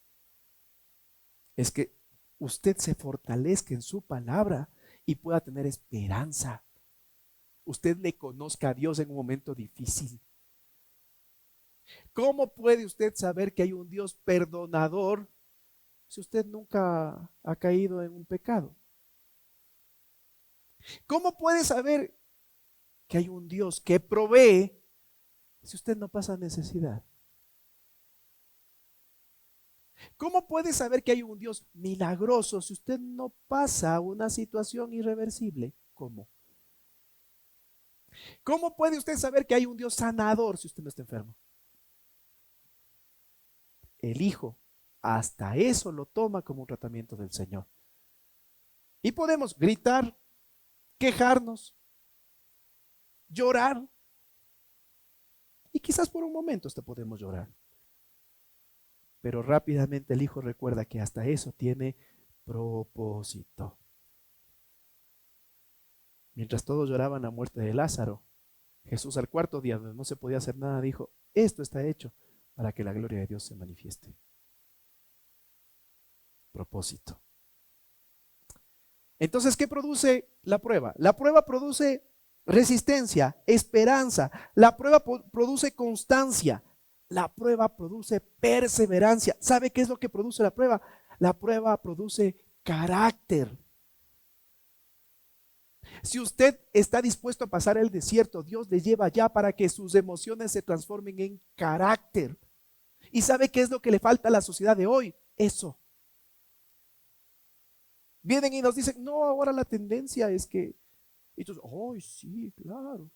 es que usted se fortalezca en su palabra y pueda tener esperanza. Usted le conozca a Dios en un momento difícil. ¿Cómo puede usted saber que hay un Dios perdonador si usted nunca ha caído en un pecado? ¿Cómo puede saber que hay un Dios que provee si usted no pasa necesidad? ¿Cómo puede saber que hay un Dios milagroso si usted no pasa una situación irreversible? ¿Cómo? ¿Cómo puede usted saber que hay un Dios sanador si usted no está enfermo? El Hijo hasta eso lo toma como un tratamiento del Señor. Y podemos gritar, quejarnos, llorar. Y quizás por un momento hasta podemos llorar. Pero rápidamente el Hijo recuerda que hasta eso tiene propósito. Mientras todos lloraban la muerte de Lázaro, Jesús al cuarto día, donde no se podía hacer nada, dijo, esto está hecho para que la gloria de Dios se manifieste. Propósito. Entonces, ¿qué produce la prueba? La prueba produce resistencia, esperanza. La prueba produce constancia. La prueba produce perseverancia. ¿Sabe qué es lo que produce la prueba? La prueba produce carácter. Si usted está dispuesto a pasar el desierto, Dios le lleva allá para que sus emociones se transformen en carácter. ¿Y sabe qué es lo que le falta a la sociedad de hoy? Eso. Vienen y nos dicen, no, ahora la tendencia es que... Entonces, ¡ay, sí, claro!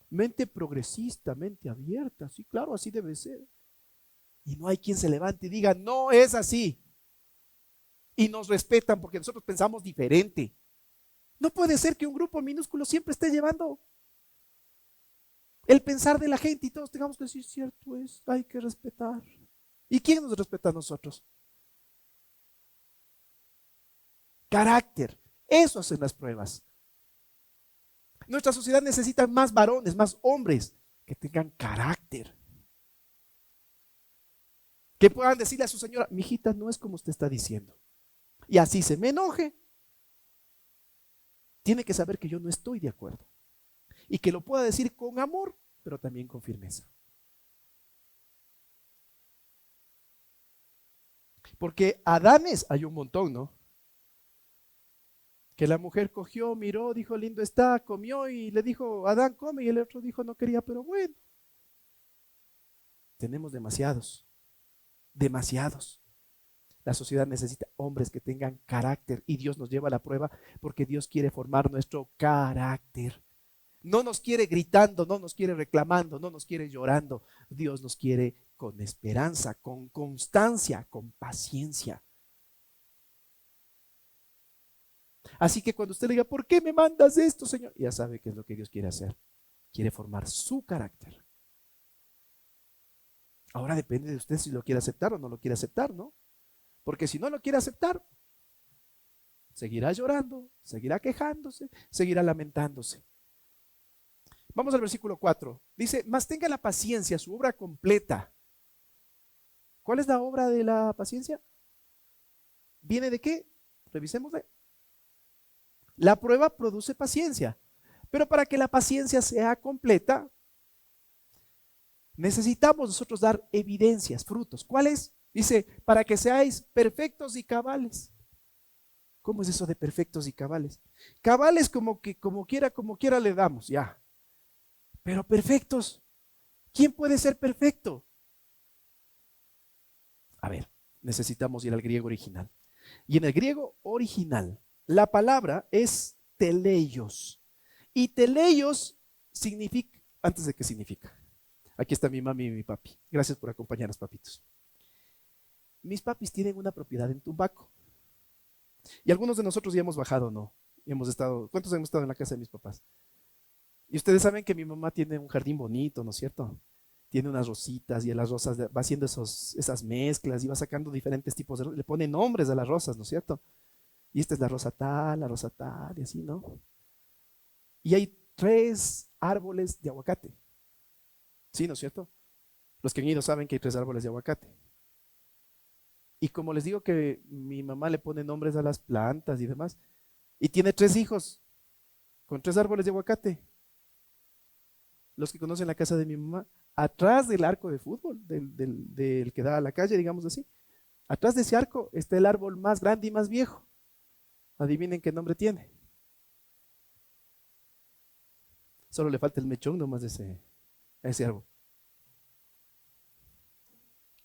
Mente progresista, mente abierta, sí, claro, así debe ser. Y no hay quien se levante y diga, no es así. Y nos respetan porque nosotros pensamos diferente. No puede ser que un grupo minúsculo siempre esté llevando el pensar de la gente y todos tengamos que decir, cierto es, hay que respetar. ¿Y quién nos respeta a nosotros? Carácter. Eso hacen las pruebas. Nuestra sociedad necesita más varones, más hombres que tengan carácter. Que puedan decirle a su señora, mi hijita no es como usted está diciendo. Y así se me enoje. Tiene que saber que yo no estoy de acuerdo. Y que lo pueda decir con amor, pero también con firmeza. Porque Adames hay un montón, ¿no? Que la mujer cogió, miró, dijo, lindo está, comió y le dijo, Adán, come, y el otro dijo, no quería, pero bueno. Tenemos demasiados, demasiados. La sociedad necesita hombres que tengan carácter y Dios nos lleva a la prueba porque Dios quiere formar nuestro carácter. No nos quiere gritando, no nos quiere reclamando, no nos quiere llorando. Dios nos quiere con esperanza, con constancia, con paciencia. Así que cuando usted le diga, ¿por qué me mandas esto, Señor? Ya sabe qué es lo que Dios quiere hacer. Quiere formar su carácter. Ahora depende de usted si lo quiere aceptar o no lo quiere aceptar, ¿no? Porque si no lo quiere aceptar, seguirá llorando, seguirá quejándose, seguirá lamentándose. Vamos al versículo 4. Dice, mas tenga la paciencia, su obra completa. ¿Cuál es la obra de la paciencia? ¿Viene de qué? Revisémosle. La prueba produce paciencia, pero para que la paciencia sea completa, necesitamos nosotros dar evidencias, frutos. ¿Cuáles? Dice, para que seáis perfectos y cabales. ¿Cómo es eso de perfectos y cabales? Cabales como que como quiera le damos, ya. Pero perfectos, ¿quién puede ser perfecto? A ver, necesitamos ir al griego original. Y en el griego original, la palabra es teleios. Y teleios significa, antes de qué significa. Aquí está mi mami y mi papi. Gracias por acompañarnos, papitos. Mis papis tienen una propiedad en Tumbaco. Y algunos de nosotros ya hemos bajado, ¿no? Y hemos estado, ¿cuántos hemos estado en la casa de mis papás? Y ustedes saben que mi mamá tiene un jardín bonito, ¿no es cierto? Tiene unas rositas y a las rosas va haciendo esas mezclas y va sacando diferentes tipos de rosas. Le pone nombres a las rosas, ¿no es cierto? Y esta es la rosa tal y así, ¿no? Y hay 3 árboles de aguacate. ¿Sí, no es cierto? Los que han ido saben que hay 3 árboles de aguacate. Y como les digo que mi mamá le pone nombres a las plantas y demás, y tiene 3 hijos con 3 árboles de aguacate. Los que conocen la casa de mi mamá, atrás del arco de fútbol, del que da a la calle, digamos así, atrás de ese arco está el árbol más grande y más viejo. Adivinen qué nombre tiene. Solo le falta el mechón nomás de ese árbol.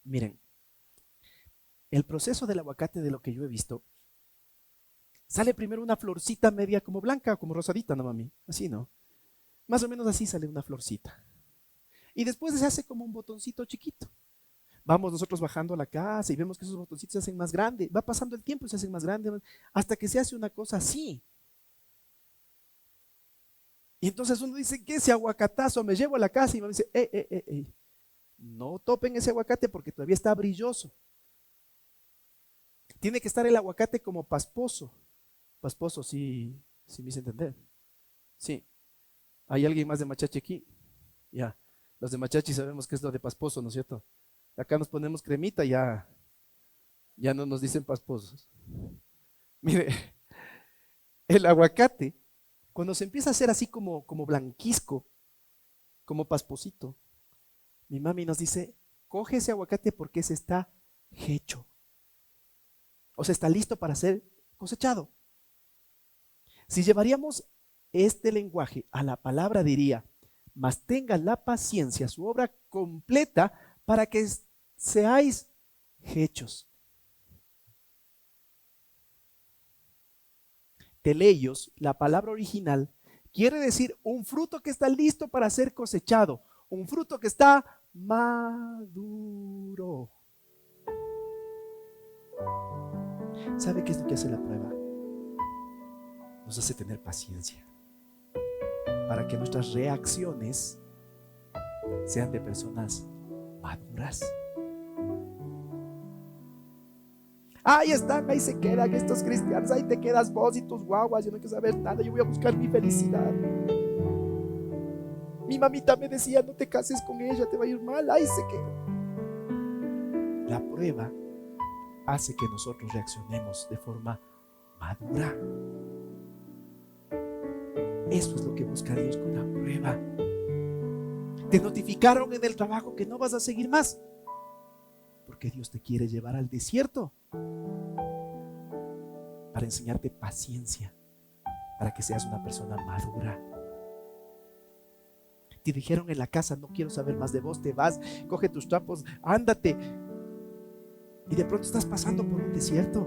Miren, el proceso del aguacate, de lo que yo he visto, sale primero una florcita media como blanca, como rosadita, ¿no, mami? Así, ¿no? Más o menos así sale una florcita. Y después se hace como un botoncito chiquito. Vamos nosotros bajando a la casa y vemos que esos botoncitos se hacen más grandes. Va pasando el tiempo y se hacen más grandes, hasta que se hace una cosa así. Y entonces uno dice, ¿qué ese aguacatazo? Me llevo a la casa y me dice, no topen ese aguacate porque todavía está brilloso. Tiene que estar el aguacate como pasposo. Pasposo, sí, sí me hice entender. Sí. ¿Hay alguien más de Machachi aquí? Ya. Los de Machachi sabemos que es lo de pasposo, ¿no es cierto? Acá nos ponemos cremita y ya no nos dicen pasposos. Mire, el aguacate, cuando se empieza a hacer así como blanquisco, como pasposito, mi mami nos dice, coge ese aguacate porque ese está hecho. O sea, está listo para ser cosechado. Si llevaríamos este lenguaje a la palabra, diría, mas tenga la paciencia, su obra completa, para que seáis hechos. Teleios, la palabra original, quiere decir un fruto que está listo para ser cosechado, un fruto que está maduro. ¿Sabe qué es lo que hace la prueba? Nos hace tener paciencia para que nuestras reacciones sean de personas maduras. Ahí están, ahí se quedan estos cristianos, ahí te quedas vos y tus guaguas, yo no quiero saber nada, yo voy a buscar mi felicidad. Mi mamita me decía, no te cases con ella, te va a ir mal, ahí se queda. La prueba hace que nosotros reaccionemos de forma madura. Eso es lo que busca Dios con la prueba. Te notificaron en el trabajo que no vas a seguir más, porque Dios te quiere llevar al desierto para enseñarte paciencia, para que seas una persona madura. Te dijeron en la casa: no quiero saber más de vos, te vas, coge tus trapos, ándate. Y de pronto estás pasando por un desierto.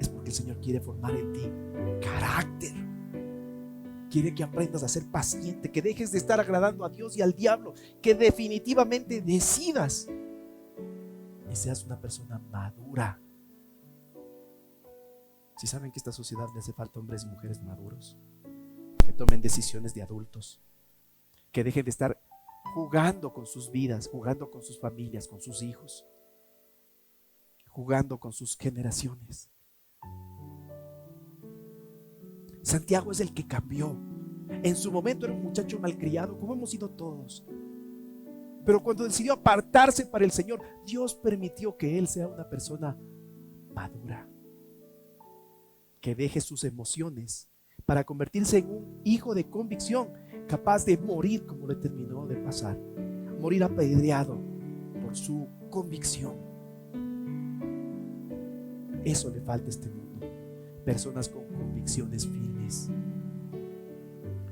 Es porque el Señor quiere formar en ti carácter. Quiere que aprendas a ser paciente, que dejes de estar agradando a Dios y al diablo, que definitivamente decidas y seas una persona madura. Si saben que a esta sociedad le hace falta hombres y mujeres maduros, que tomen decisiones de adultos, que dejen de estar jugando con sus vidas, jugando con sus familias, con sus hijos, jugando con sus generaciones. Santiago es el que cambió. En su momento era un muchacho malcriado, como hemos sido todos. Pero cuando decidió apartarse para el Señor, Dios permitió que él sea una persona madura, que deje sus emociones para convertirse en un hijo de convicción, capaz de morir como le terminó de pasar, morir apedreado por su convicción. Eso le falta a este mundo: personas con convicciones firmes,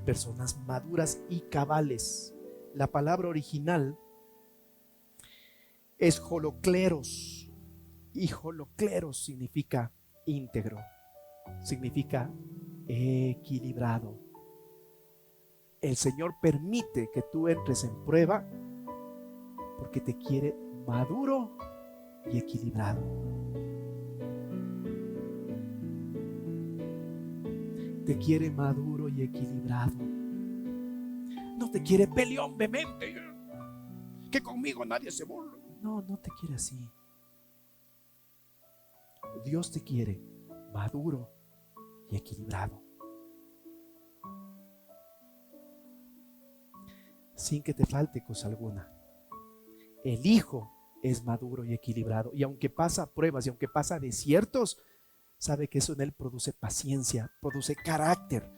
personas maduras y cabales. La palabra original es holocleros, y holocleros significa íntegro, significa equilibrado. El Señor permite que tú entres en prueba porque te quiere maduro y equilibrado. Te quiere maduro y equilibrado. No te quiere peleón, vehemente, que conmigo nadie se burla. No, no te quiere así. Dios te quiere maduro y equilibrado, sin que te falte cosa alguna. El Hijo es maduro y equilibrado, y aunque pasa pruebas y aunque pasa desiertos, sabe que eso en él produce paciencia, produce carácter,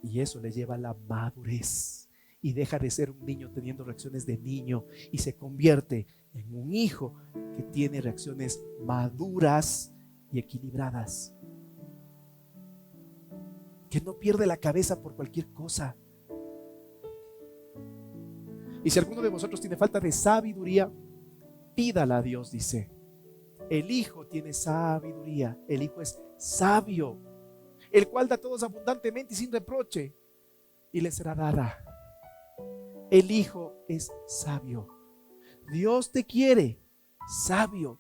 y eso le lleva a la madurez, y deja de ser un niño teniendo reacciones de niño y se convierte en un hijo que tiene reacciones maduras y equilibradas, que no pierde la cabeza por cualquier cosa. Y si alguno de vosotros tiene falta de sabiduría, pídala a Dios, dice. El Hijo tiene sabiduría, el Hijo es sabio, el cual da a todos abundantemente y sin reproche, y le será dada. El Hijo es sabio. Dios te quiere sabio.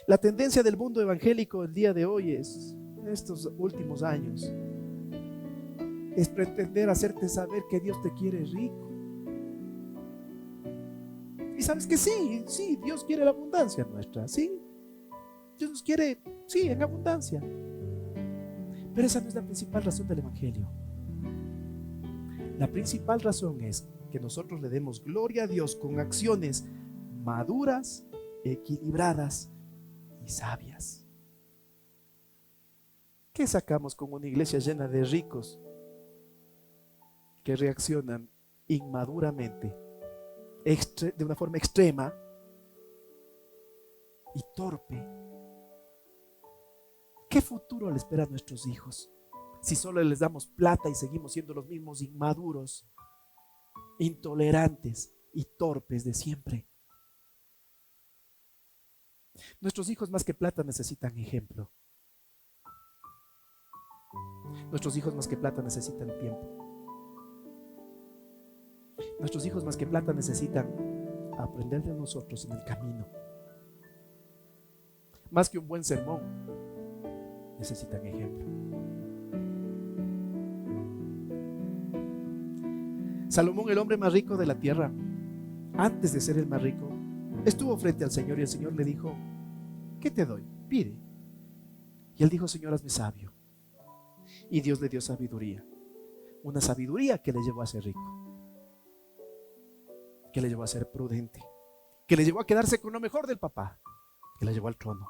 La tendencia del mundo evangélico el día de hoy es, estos últimos años, es pretender hacerte saber que Dios te quiere rico. Y sabes que sí, Dios quiere la abundancia nuestra, sí. Dios nos quiere, sí, en abundancia. Pero esa no es la principal razón del evangelio. La principal razón es que nosotros le demos gloria a Dios con acciones maduras, equilibradas y sabias. ¿Qué sacamos con una iglesia llena de ricos que reaccionan inmaduramente, de una forma extrema y torpe? ¿Qué futuro le espera a nuestros hijos si solo les damos plata y seguimos siendo los mismos inmaduros, intolerantes y torpes de siempre? Nuestros hijos, más que plata, necesitan ejemplo. Nuestros hijos, más que plata, necesitan tiempo. Nuestros hijos, más que plata, necesitan aprender de nosotros en el camino. Más que un buen sermón, necesitan ejemplo. Salomón, el hombre más rico de la tierra, antes de ser el más rico, estuvo frente al Señor y el Señor le dijo: ¿qué te doy? Pide. Y él dijo: Señor, hazme sabio. Y Dios le dio sabiduría, una sabiduría que le llevó a ser rico, que le llevó a ser prudente, que le llevó a quedarse con lo mejor del papá, que le llevó al trono.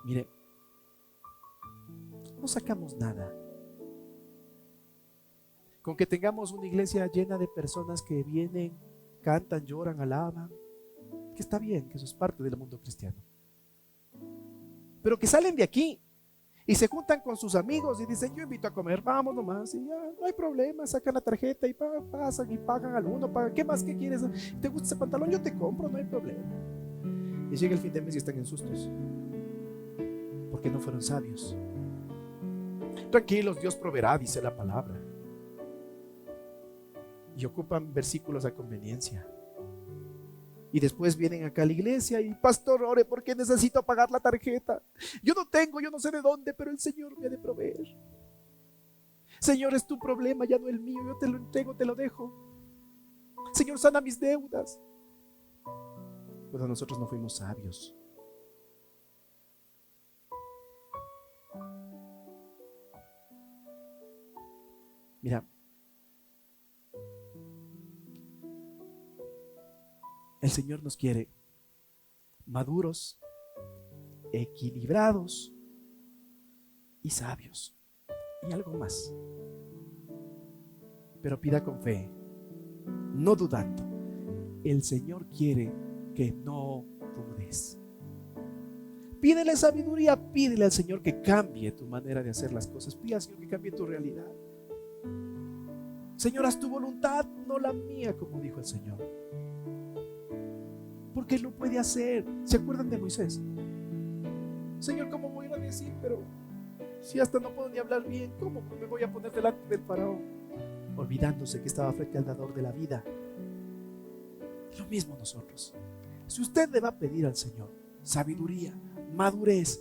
Mire, no sacamos nada con que tengamos una iglesia llena de personas que vienen, cantan, lloran, alaban, que está bien, que eso es parte del mundo cristiano. pero que salen de aquí y se juntan con sus amigos y dicen, yo invito a comer, vamos nomás, y ya, no hay problema, sacan la tarjeta y pasan y pagan al uno, pagan, ¿qué más que quieres? ¿Te gusta ese pantalón? Yo te compro, no hay problema. Y llega el fin de mes y están en sustos, porque no fueron sabios. Tranquilos, Dios proveerá, dice la palabra. Y ocupan versículos a conveniencia. Y después vienen acá a la iglesia y pastor, ore porque necesito pagar la tarjeta. Yo no tengo, yo no sé de dónde, pero el Señor me ha de proveer. Señor, es tu problema, ya no el mío, yo te lo entrego, te lo dejo. Señor, sana mis deudas. Pero nosotros no fuimos sabios. Mira, el Señor nos quiere maduros, equilibrados y sabios. Y algo más. Pero pida con fe, no dudando. El Señor quiere que no dudes. Pídele sabiduría, pídele al Señor que cambie tu manera de hacer las cosas. Pídele al Señor que cambie tu realidad. Señor, haz tu voluntad, no la mía, como dijo el Señor. Porque Él lo puede hacer. ¿Se acuerdan de Moisés? Señor, ¿cómo voy a decir? Pero si hasta no puedo ni hablar bien, ¿cómo me voy a poner delante del faraón? Olvidándose que estaba frente al dador de la vida. Lo mismo nosotros. Si usted le va a pedir al Señor sabiduría, madurez,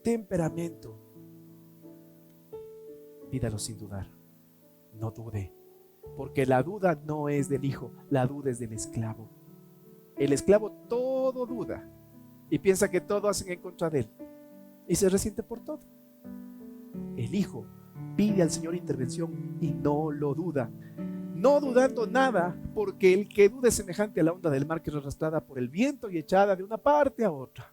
temperamento, pídalo sin dudar. No dude, porque la duda no es del hijo, la duda es del esclavo. El esclavo todo duda y piensa que todo hacen en contra de él y se resiente por todo. El hijo pide al Señor intervención y no lo duda, no dudando nada, porque el que duda es semejante a la onda del mar que es arrastrada por el viento y echada de una parte a otra.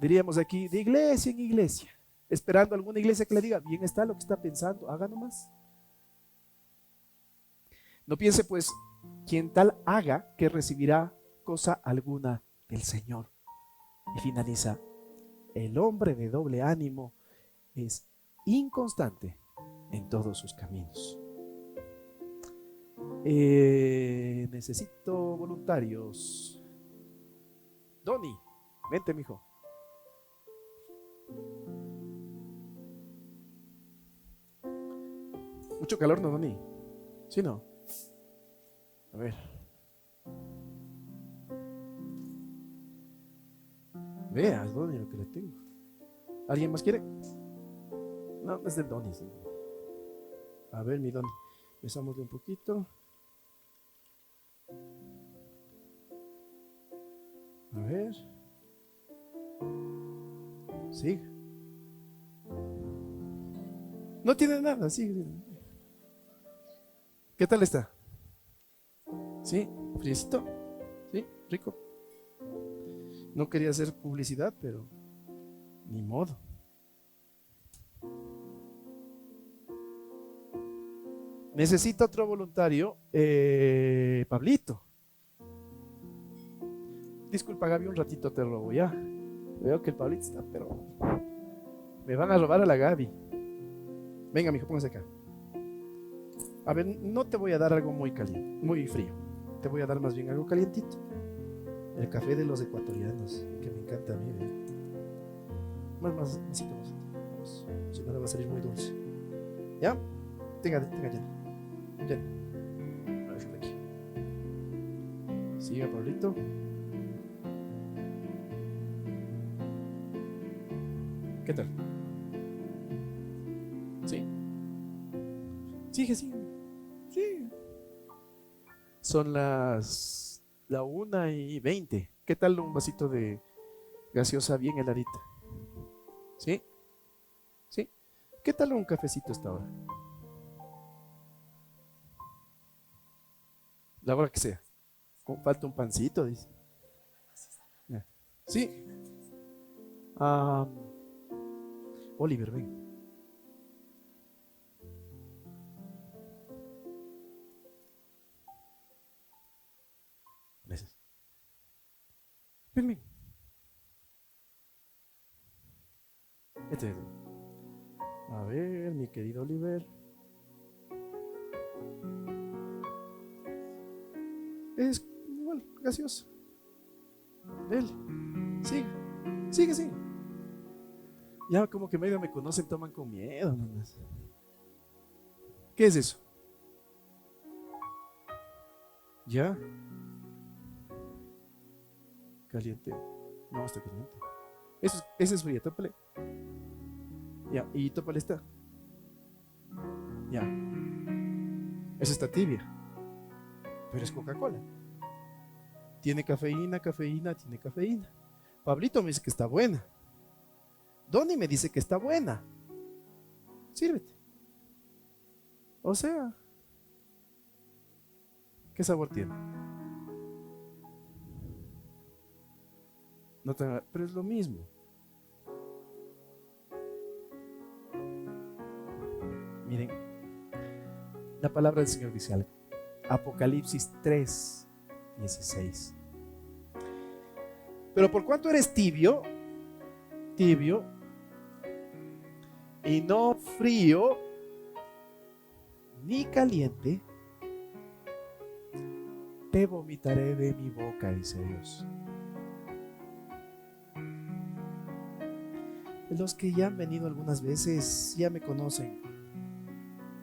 Diríamos aquí, de iglesia en iglesia, esperando alguna iglesia que le diga, bien está lo que está pensando, haga nomás. No piense pues, quien tal haga que recibirá cosa alguna del Señor. Y finaliza, el hombre de doble ánimo es inconstante en todos sus caminos. Necesito voluntarios. Donny, vente, mijo. Mucho calor, ¿no, Donny? ¿Sí, no? A ver. Veas, Donny, lo que le tengo. ¿Alguien más quiere? No, es del Donny. A ver, mi Donny. Empezamos de un poquito. A ver. Sigue. No tiene nada, sigue. ¿Qué tal está? ¿Sí? ¿Friecito? ¿Sí? ¿Rico? No quería hacer publicidad, pero ni modo. Necesito otro voluntario. Pablito. Disculpa, Gaby, un ratito te robo ya. Veo que el Pablito está, pero me van a robar a la Gaby. Venga, mijo, póngase acá. A ver, no te voy a dar algo muy caliente, muy frío. Te voy a dar más bien algo calientito. El café de los ecuatorianos, que me encanta a mí. Más. Si no le va a salir muy dulce. ¿Ya? Tenga ya. A ver, aquí. Siga, Pablito. ¿Qué tal? ¿Sí? Sigue. Sí. Son la 1:20. ¿Qué tal un vasito de gaseosa bien heladita? ¿Sí? ¿Sí? ¿Qué tal un cafecito hasta ahora? La hora que sea. Falta un pancito, dice. ¿Sí? Oliver, ven. Gracias. Ven. ver, mi querido Oliver. Es igual, gracioso. Él, sigue, sigue. Ya como que medio me conocen, toman con miedo nomás. ¿Qué es eso? ¿Ya? Caliente. No, está caliente. Ese es fría, tópale. Ya, y tópale esta. Ya. Esa está tibia. Pero es Coca-Cola. Tiene cafeína, tiene cafeína. Pablito me dice que está buena. Donny me dice que está buena. Sírvete. O sea, ¿qué sabor tiene? No pero es lo mismo. Miren, la palabra del Señor dice algo. Apocalipsis 3:16. Pero por cuanto eres tibio, y no frío ni caliente, te vomitaré de mi boca, dice Dios. Los que ya han venido algunas veces ya me conocen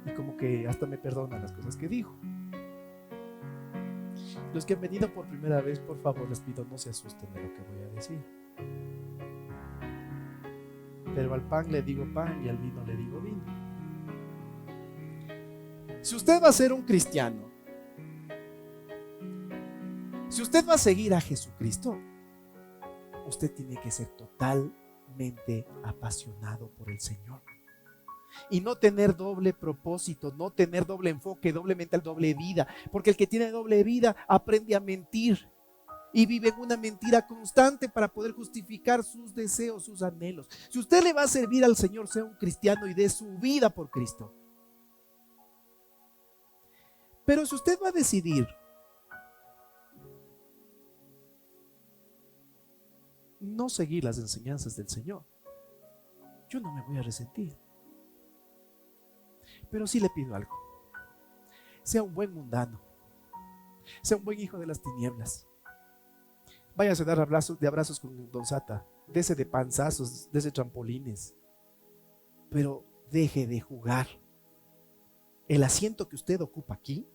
y como que hasta me perdonan las cosas que digo. Los que han venido por primera vez, por favor, les pido no se asusten de lo que voy a decir. Pero al pan le digo pan y al vino le digo vino. Si usted va a ser un cristiano, si usted va a seguir a Jesucristo, usted tiene que ser totalmente apasionado por el Señor. Y no tener doble propósito, no tener doble enfoque, doble mental, doble vida. Porque el que tiene doble vida aprende a mentir y vive en una mentira constante para poder justificar sus deseos, sus anhelos. Si usted le va a servir al Señor, sea un cristiano y dé su vida por Cristo. Pero si usted va a decidir no seguir las enseñanzas del Señor, yo no me voy a resentir. Pero sí le pido algo. Sea un buen mundano. Sea un buen hijo de las tinieblas. Váyase a dar abrazos con Don Sata. Dese de panzazos, dese trampolines. Pero deje de jugar. El asiento que usted ocupa aquí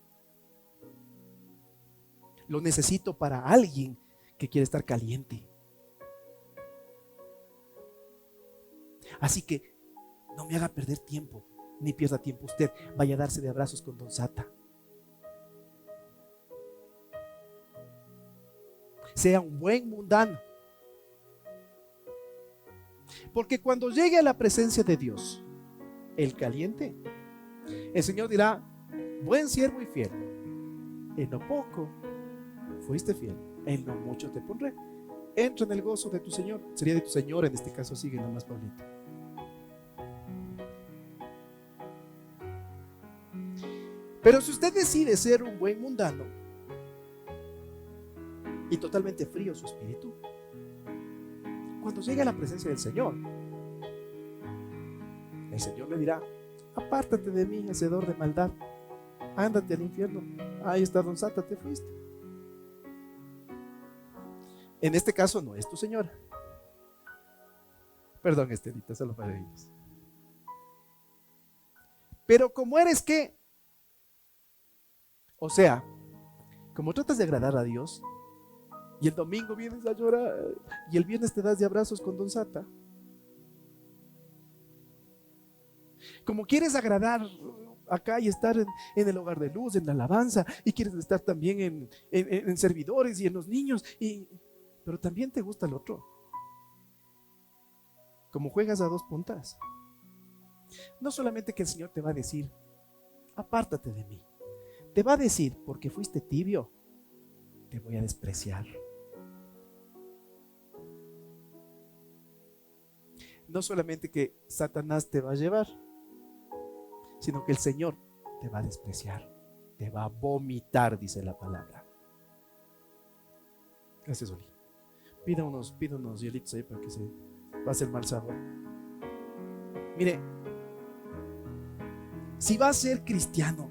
lo necesito para alguien que quiere estar caliente. Así que no me haga perder tiempo, ni pierda tiempo usted. Vaya a darse de abrazos con Don Sata. Sea un buen mundano. Porque cuando llegue a la presencia de Dios, el caliente, el Señor dirá: buen siervo y fiel, en lo poco fuiste fiel, en lo mucho te pondré. Entra en el gozo de tu Señor. Sería de tu Señor en este caso. Sigue nomás, Pablito. Pero si usted decide ser un buen mundano y totalmente frío su espíritu, cuando llegue a la presencia del Señor, el Señor le dirá: apártate de mí, hacedor de maldad, ándate al infierno. Ahí está Don Sata, te fuiste. En este caso no es tu señora. Perdón, Estelita, solo para ellos. Pero como eres ¿qué? O sea, como tratas de agradar a Dios y el domingo vienes a llorar y el viernes te das de abrazos con Don Sata, como quieres agradar acá y estar en el hogar de luz, en la alabanza, y quieres estar también en servidores y en los niños, pero también te gusta el otro, como juegas a dos puntas. No solamente que el Señor te va a decir: apártate de mí, te va a decir: porque fuiste tibio, te voy a despreciar. No solamente que Satanás te va a llevar, sino que el Señor te va a despreciar, te va a vomitar, dice la palabra. Gracias, Oli. Pida unos hielitos ahí para que se pase el mal sabor. Mire, Si va a ser cristiano,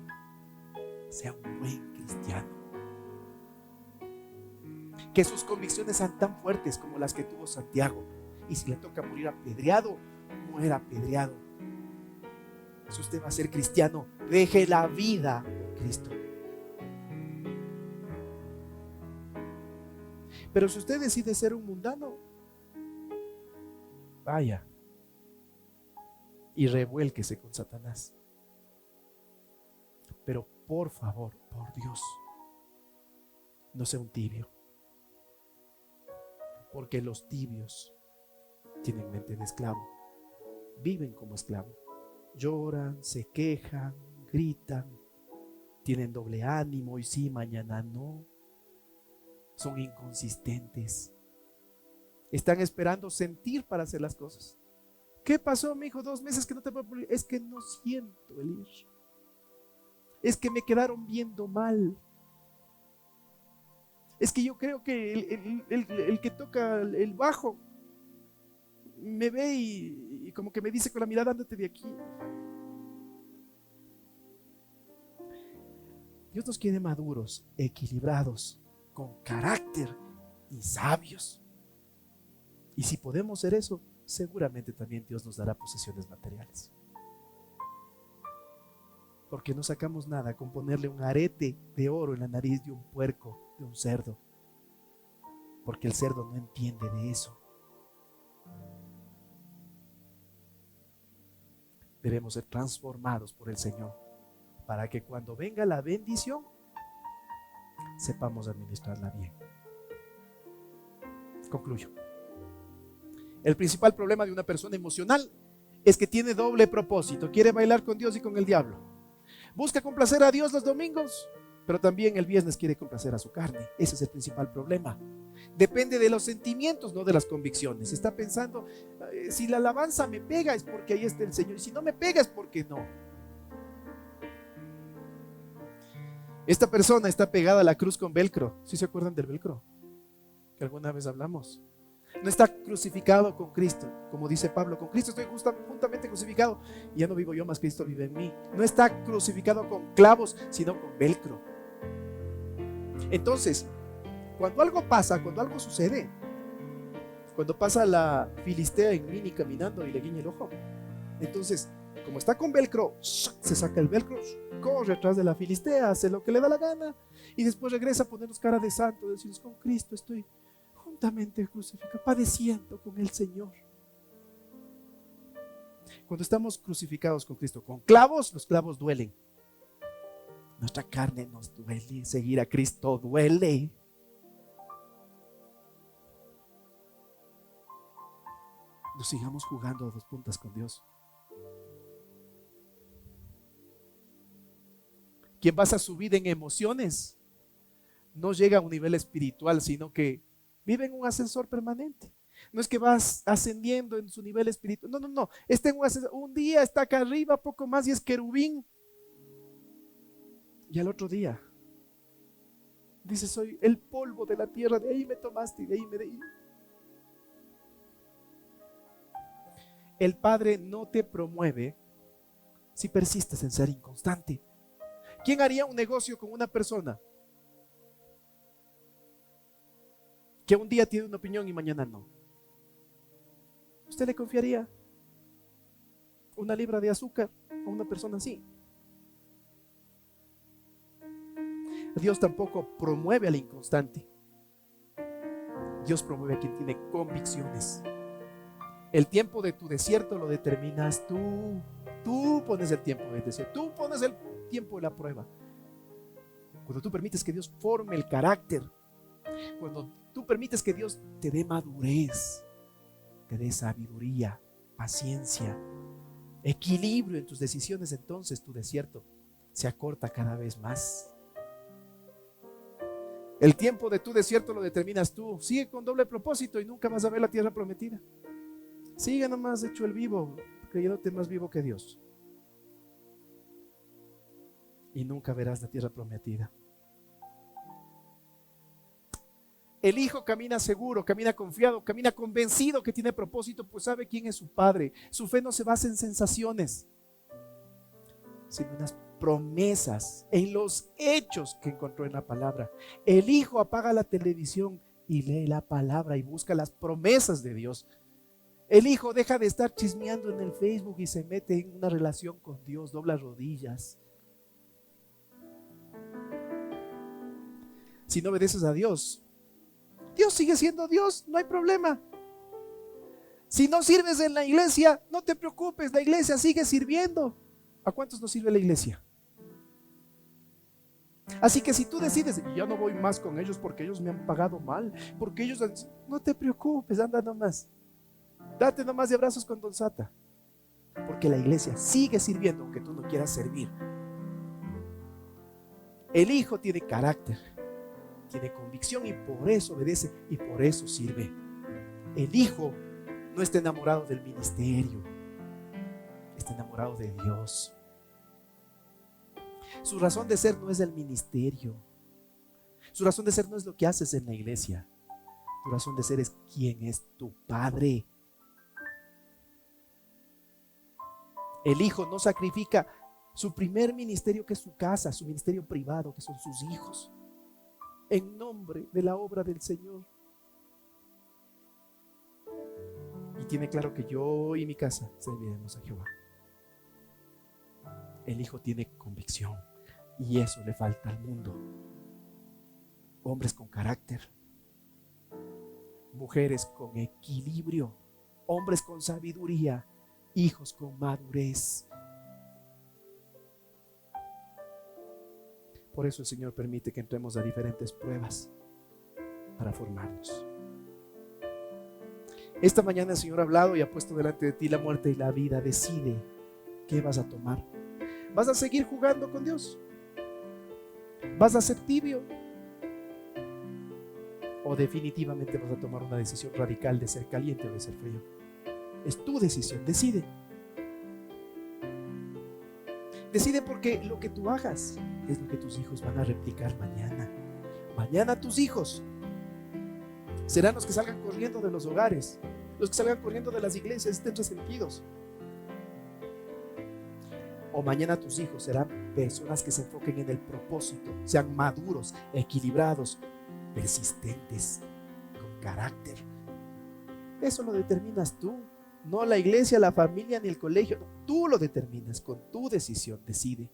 sea un buen cristiano. Que sus convicciones sean tan fuertes como las que tuvo Santiago. Y si le toca morir apedreado, muera apedreado. Si usted va a ser cristiano, deje la vida por Cristo. Pero si usted decide ser un mundano, vaya y revuélquese con Satanás. Pero por favor, por Dios, no sea un tibio. Porque los tibios tienen mente de esclavo. Viven como esclavo. Lloran, se quejan, gritan, tienen doble ánimo, hoy sí, mañana no. Son inconsistentes. Están esperando sentir para hacer las cosas. ¿Qué pasó, mi hijo? 2 meses que no te puedo publicar. Es que no siento el ir. Es que me quedaron viendo mal. Es que yo creo que el que toca el bajo me ve y como que me dice con la mirada, ándate de aquí. Dios nos quiere maduros, equilibrados, con carácter y sabios. Y si podemos ser eso, seguramente también Dios nos dará posesiones materiales. Porque no sacamos nada con ponerle un arete de oro en la nariz de un puerco, de un cerdo. Porque el cerdo no entiende de eso. Debemos ser transformados por el Señor para que cuando venga la bendición sepamos administrarla bien. Concluyo. El principal problema de una persona emocional es que tiene doble propósito. Quiere bailar con Dios y con el diablo. Busca complacer a Dios los domingos, pero también el viernes quiere complacer a su carne. Ese es el principal problema. Depende de los sentimientos, no de las convicciones. Está pensando, si la alabanza me pega es porque ahí está el Señor, y si no me pega es porque no. Esta persona está pegada a la cruz con velcro. ¿Sí se acuerdan del velcro? Que alguna vez hablamos. No está crucificado con Cristo, como dice Pablo, con Cristo estoy juntamente crucificado y ya no vivo yo, más Cristo vive en mí. No está crucificado con clavos, sino con velcro. Entonces, cuando algo pasa, cuando algo sucede, cuando pasa la filistea en mini caminando y le guiña el ojo, entonces, como está con velcro, se saca el velcro, corre atrás de la filistea, hace lo que le da la gana y después regresa a ponernos cara de santo, decirnos, con Cristo estoy juntamente crucificado, padeciendo con el Señor. Cuando estamos crucificados con Cristo con clavos, los clavos duelen. Nuestra carne nos duele, seguir a Cristo duele. No sigamos jugando a 2 puntas con Dios. Quien basa su vida en emociones no llega a un nivel espiritual, sino que vive en un ascensor permanente. No es que vas ascendiendo en su nivel espiritual. No. Está en un ascensor. Un día está acá arriba, poco más, y es querubín. Y al otro día dice, soy el polvo de la tierra, de ahí me tomaste y de ahí me de. El Padre no te promueve si persistes en ser inconstante. ¿Quién haría un negocio con una persona que un día tiene una opinión y mañana no? ¿Usted le confiaría una libra de azúcar a una persona así? Dios tampoco promueve al inconstante. Dios promueve a quien tiene convicciones. El tiempo de tu desierto lo determinas tú. Tú pones el tiempo del desierto. Tú pones el tiempo de la prueba. Cuando tú permites que Dios forme el carácter, cuando tú permites que Dios te dé madurez, te dé sabiduría, paciencia, equilibrio en tus decisiones, entonces tu desierto se acorta cada vez más. El tiempo de tu desierto lo determinas tú. Sigue con doble propósito y nunca vas a ver la tierra prometida. Sigue nomás hecho el vivo, creyéndote más vivo que Dios. Y nunca verás la tierra prometida. El hijo camina seguro, camina confiado, camina convencido que tiene propósito, pues sabe quién es su padre. Su fe no se basa en sensaciones. sino en las promesas, en los hechos que encontró en la palabra. El hijo apaga la televisión y lee la palabra y busca las promesas de Dios. El hijo deja de estar chismeando en el Facebook y se mete en una relación con Dios, dobla rodillas. Si no obedeces a Dios, Dios sigue siendo Dios, no hay problema. Si no sirves en la iglesia, no te preocupes, la iglesia sigue sirviendo. ¿A cuántos nos sirve la iglesia? Así que si tú decides, ya no voy más con ellos porque ellos me han pagado mal, porque ellos, no te preocupes, anda nomás. Date nomás de abrazos con Don Sata, porque la iglesia sigue sirviendo aunque tú no quieras servir. El hijo tiene carácter, tiene convicción y por eso obedece y por eso sirve. El hijo no está enamorado del ministerio, está enamorado de Dios. Su razón de ser no es el ministerio. Su razón de ser no es lo que haces en la iglesia. Tu razón de ser es quién es tu padre. El hijo no sacrifica su primer ministerio, que es su casa, su ministerio privado, que son sus hijos, en nombre de la obra del Señor. Y tiene claro que yo y mi casa serviremos a Jehová. El hijo tiene convicción y eso le falta al mundo. Hombres con carácter, mujeres con equilibrio, hombres con sabiduría, hijos con madurez. Por eso el Señor permite que entremos a diferentes pruebas para formarnos. Esta mañana el Señor ha hablado y ha puesto delante de ti la muerte y la vida. Decide qué vas a tomar. ¿Vas a seguir jugando con Dios? ¿Vas a ser tibio? ¿O definitivamente vas a tomar una decisión radical de ser caliente o de ser frío? Es tu decisión, decide. Decide, porque lo que tú hagas es lo que tus hijos van a replicar mañana. Mañana tus hijos serán los que salgan corriendo de los hogares, los que salgan corriendo de las iglesias, estén resentidos. O mañana tus hijos serán personas que se enfoquen en el propósito, sean maduros, equilibrados, persistentes, con carácter. Eso lo determinas tú, no la iglesia, la familia ni el colegio. Tú lo determinas con tu decisión. Decide.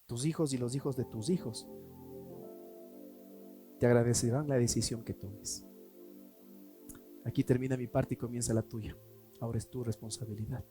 Tus hijos y los hijos de tus hijos te agradecerán la decisión que tomes. Aquí termina mi parte y comienza la tuya. Ahora es tu responsabilidad.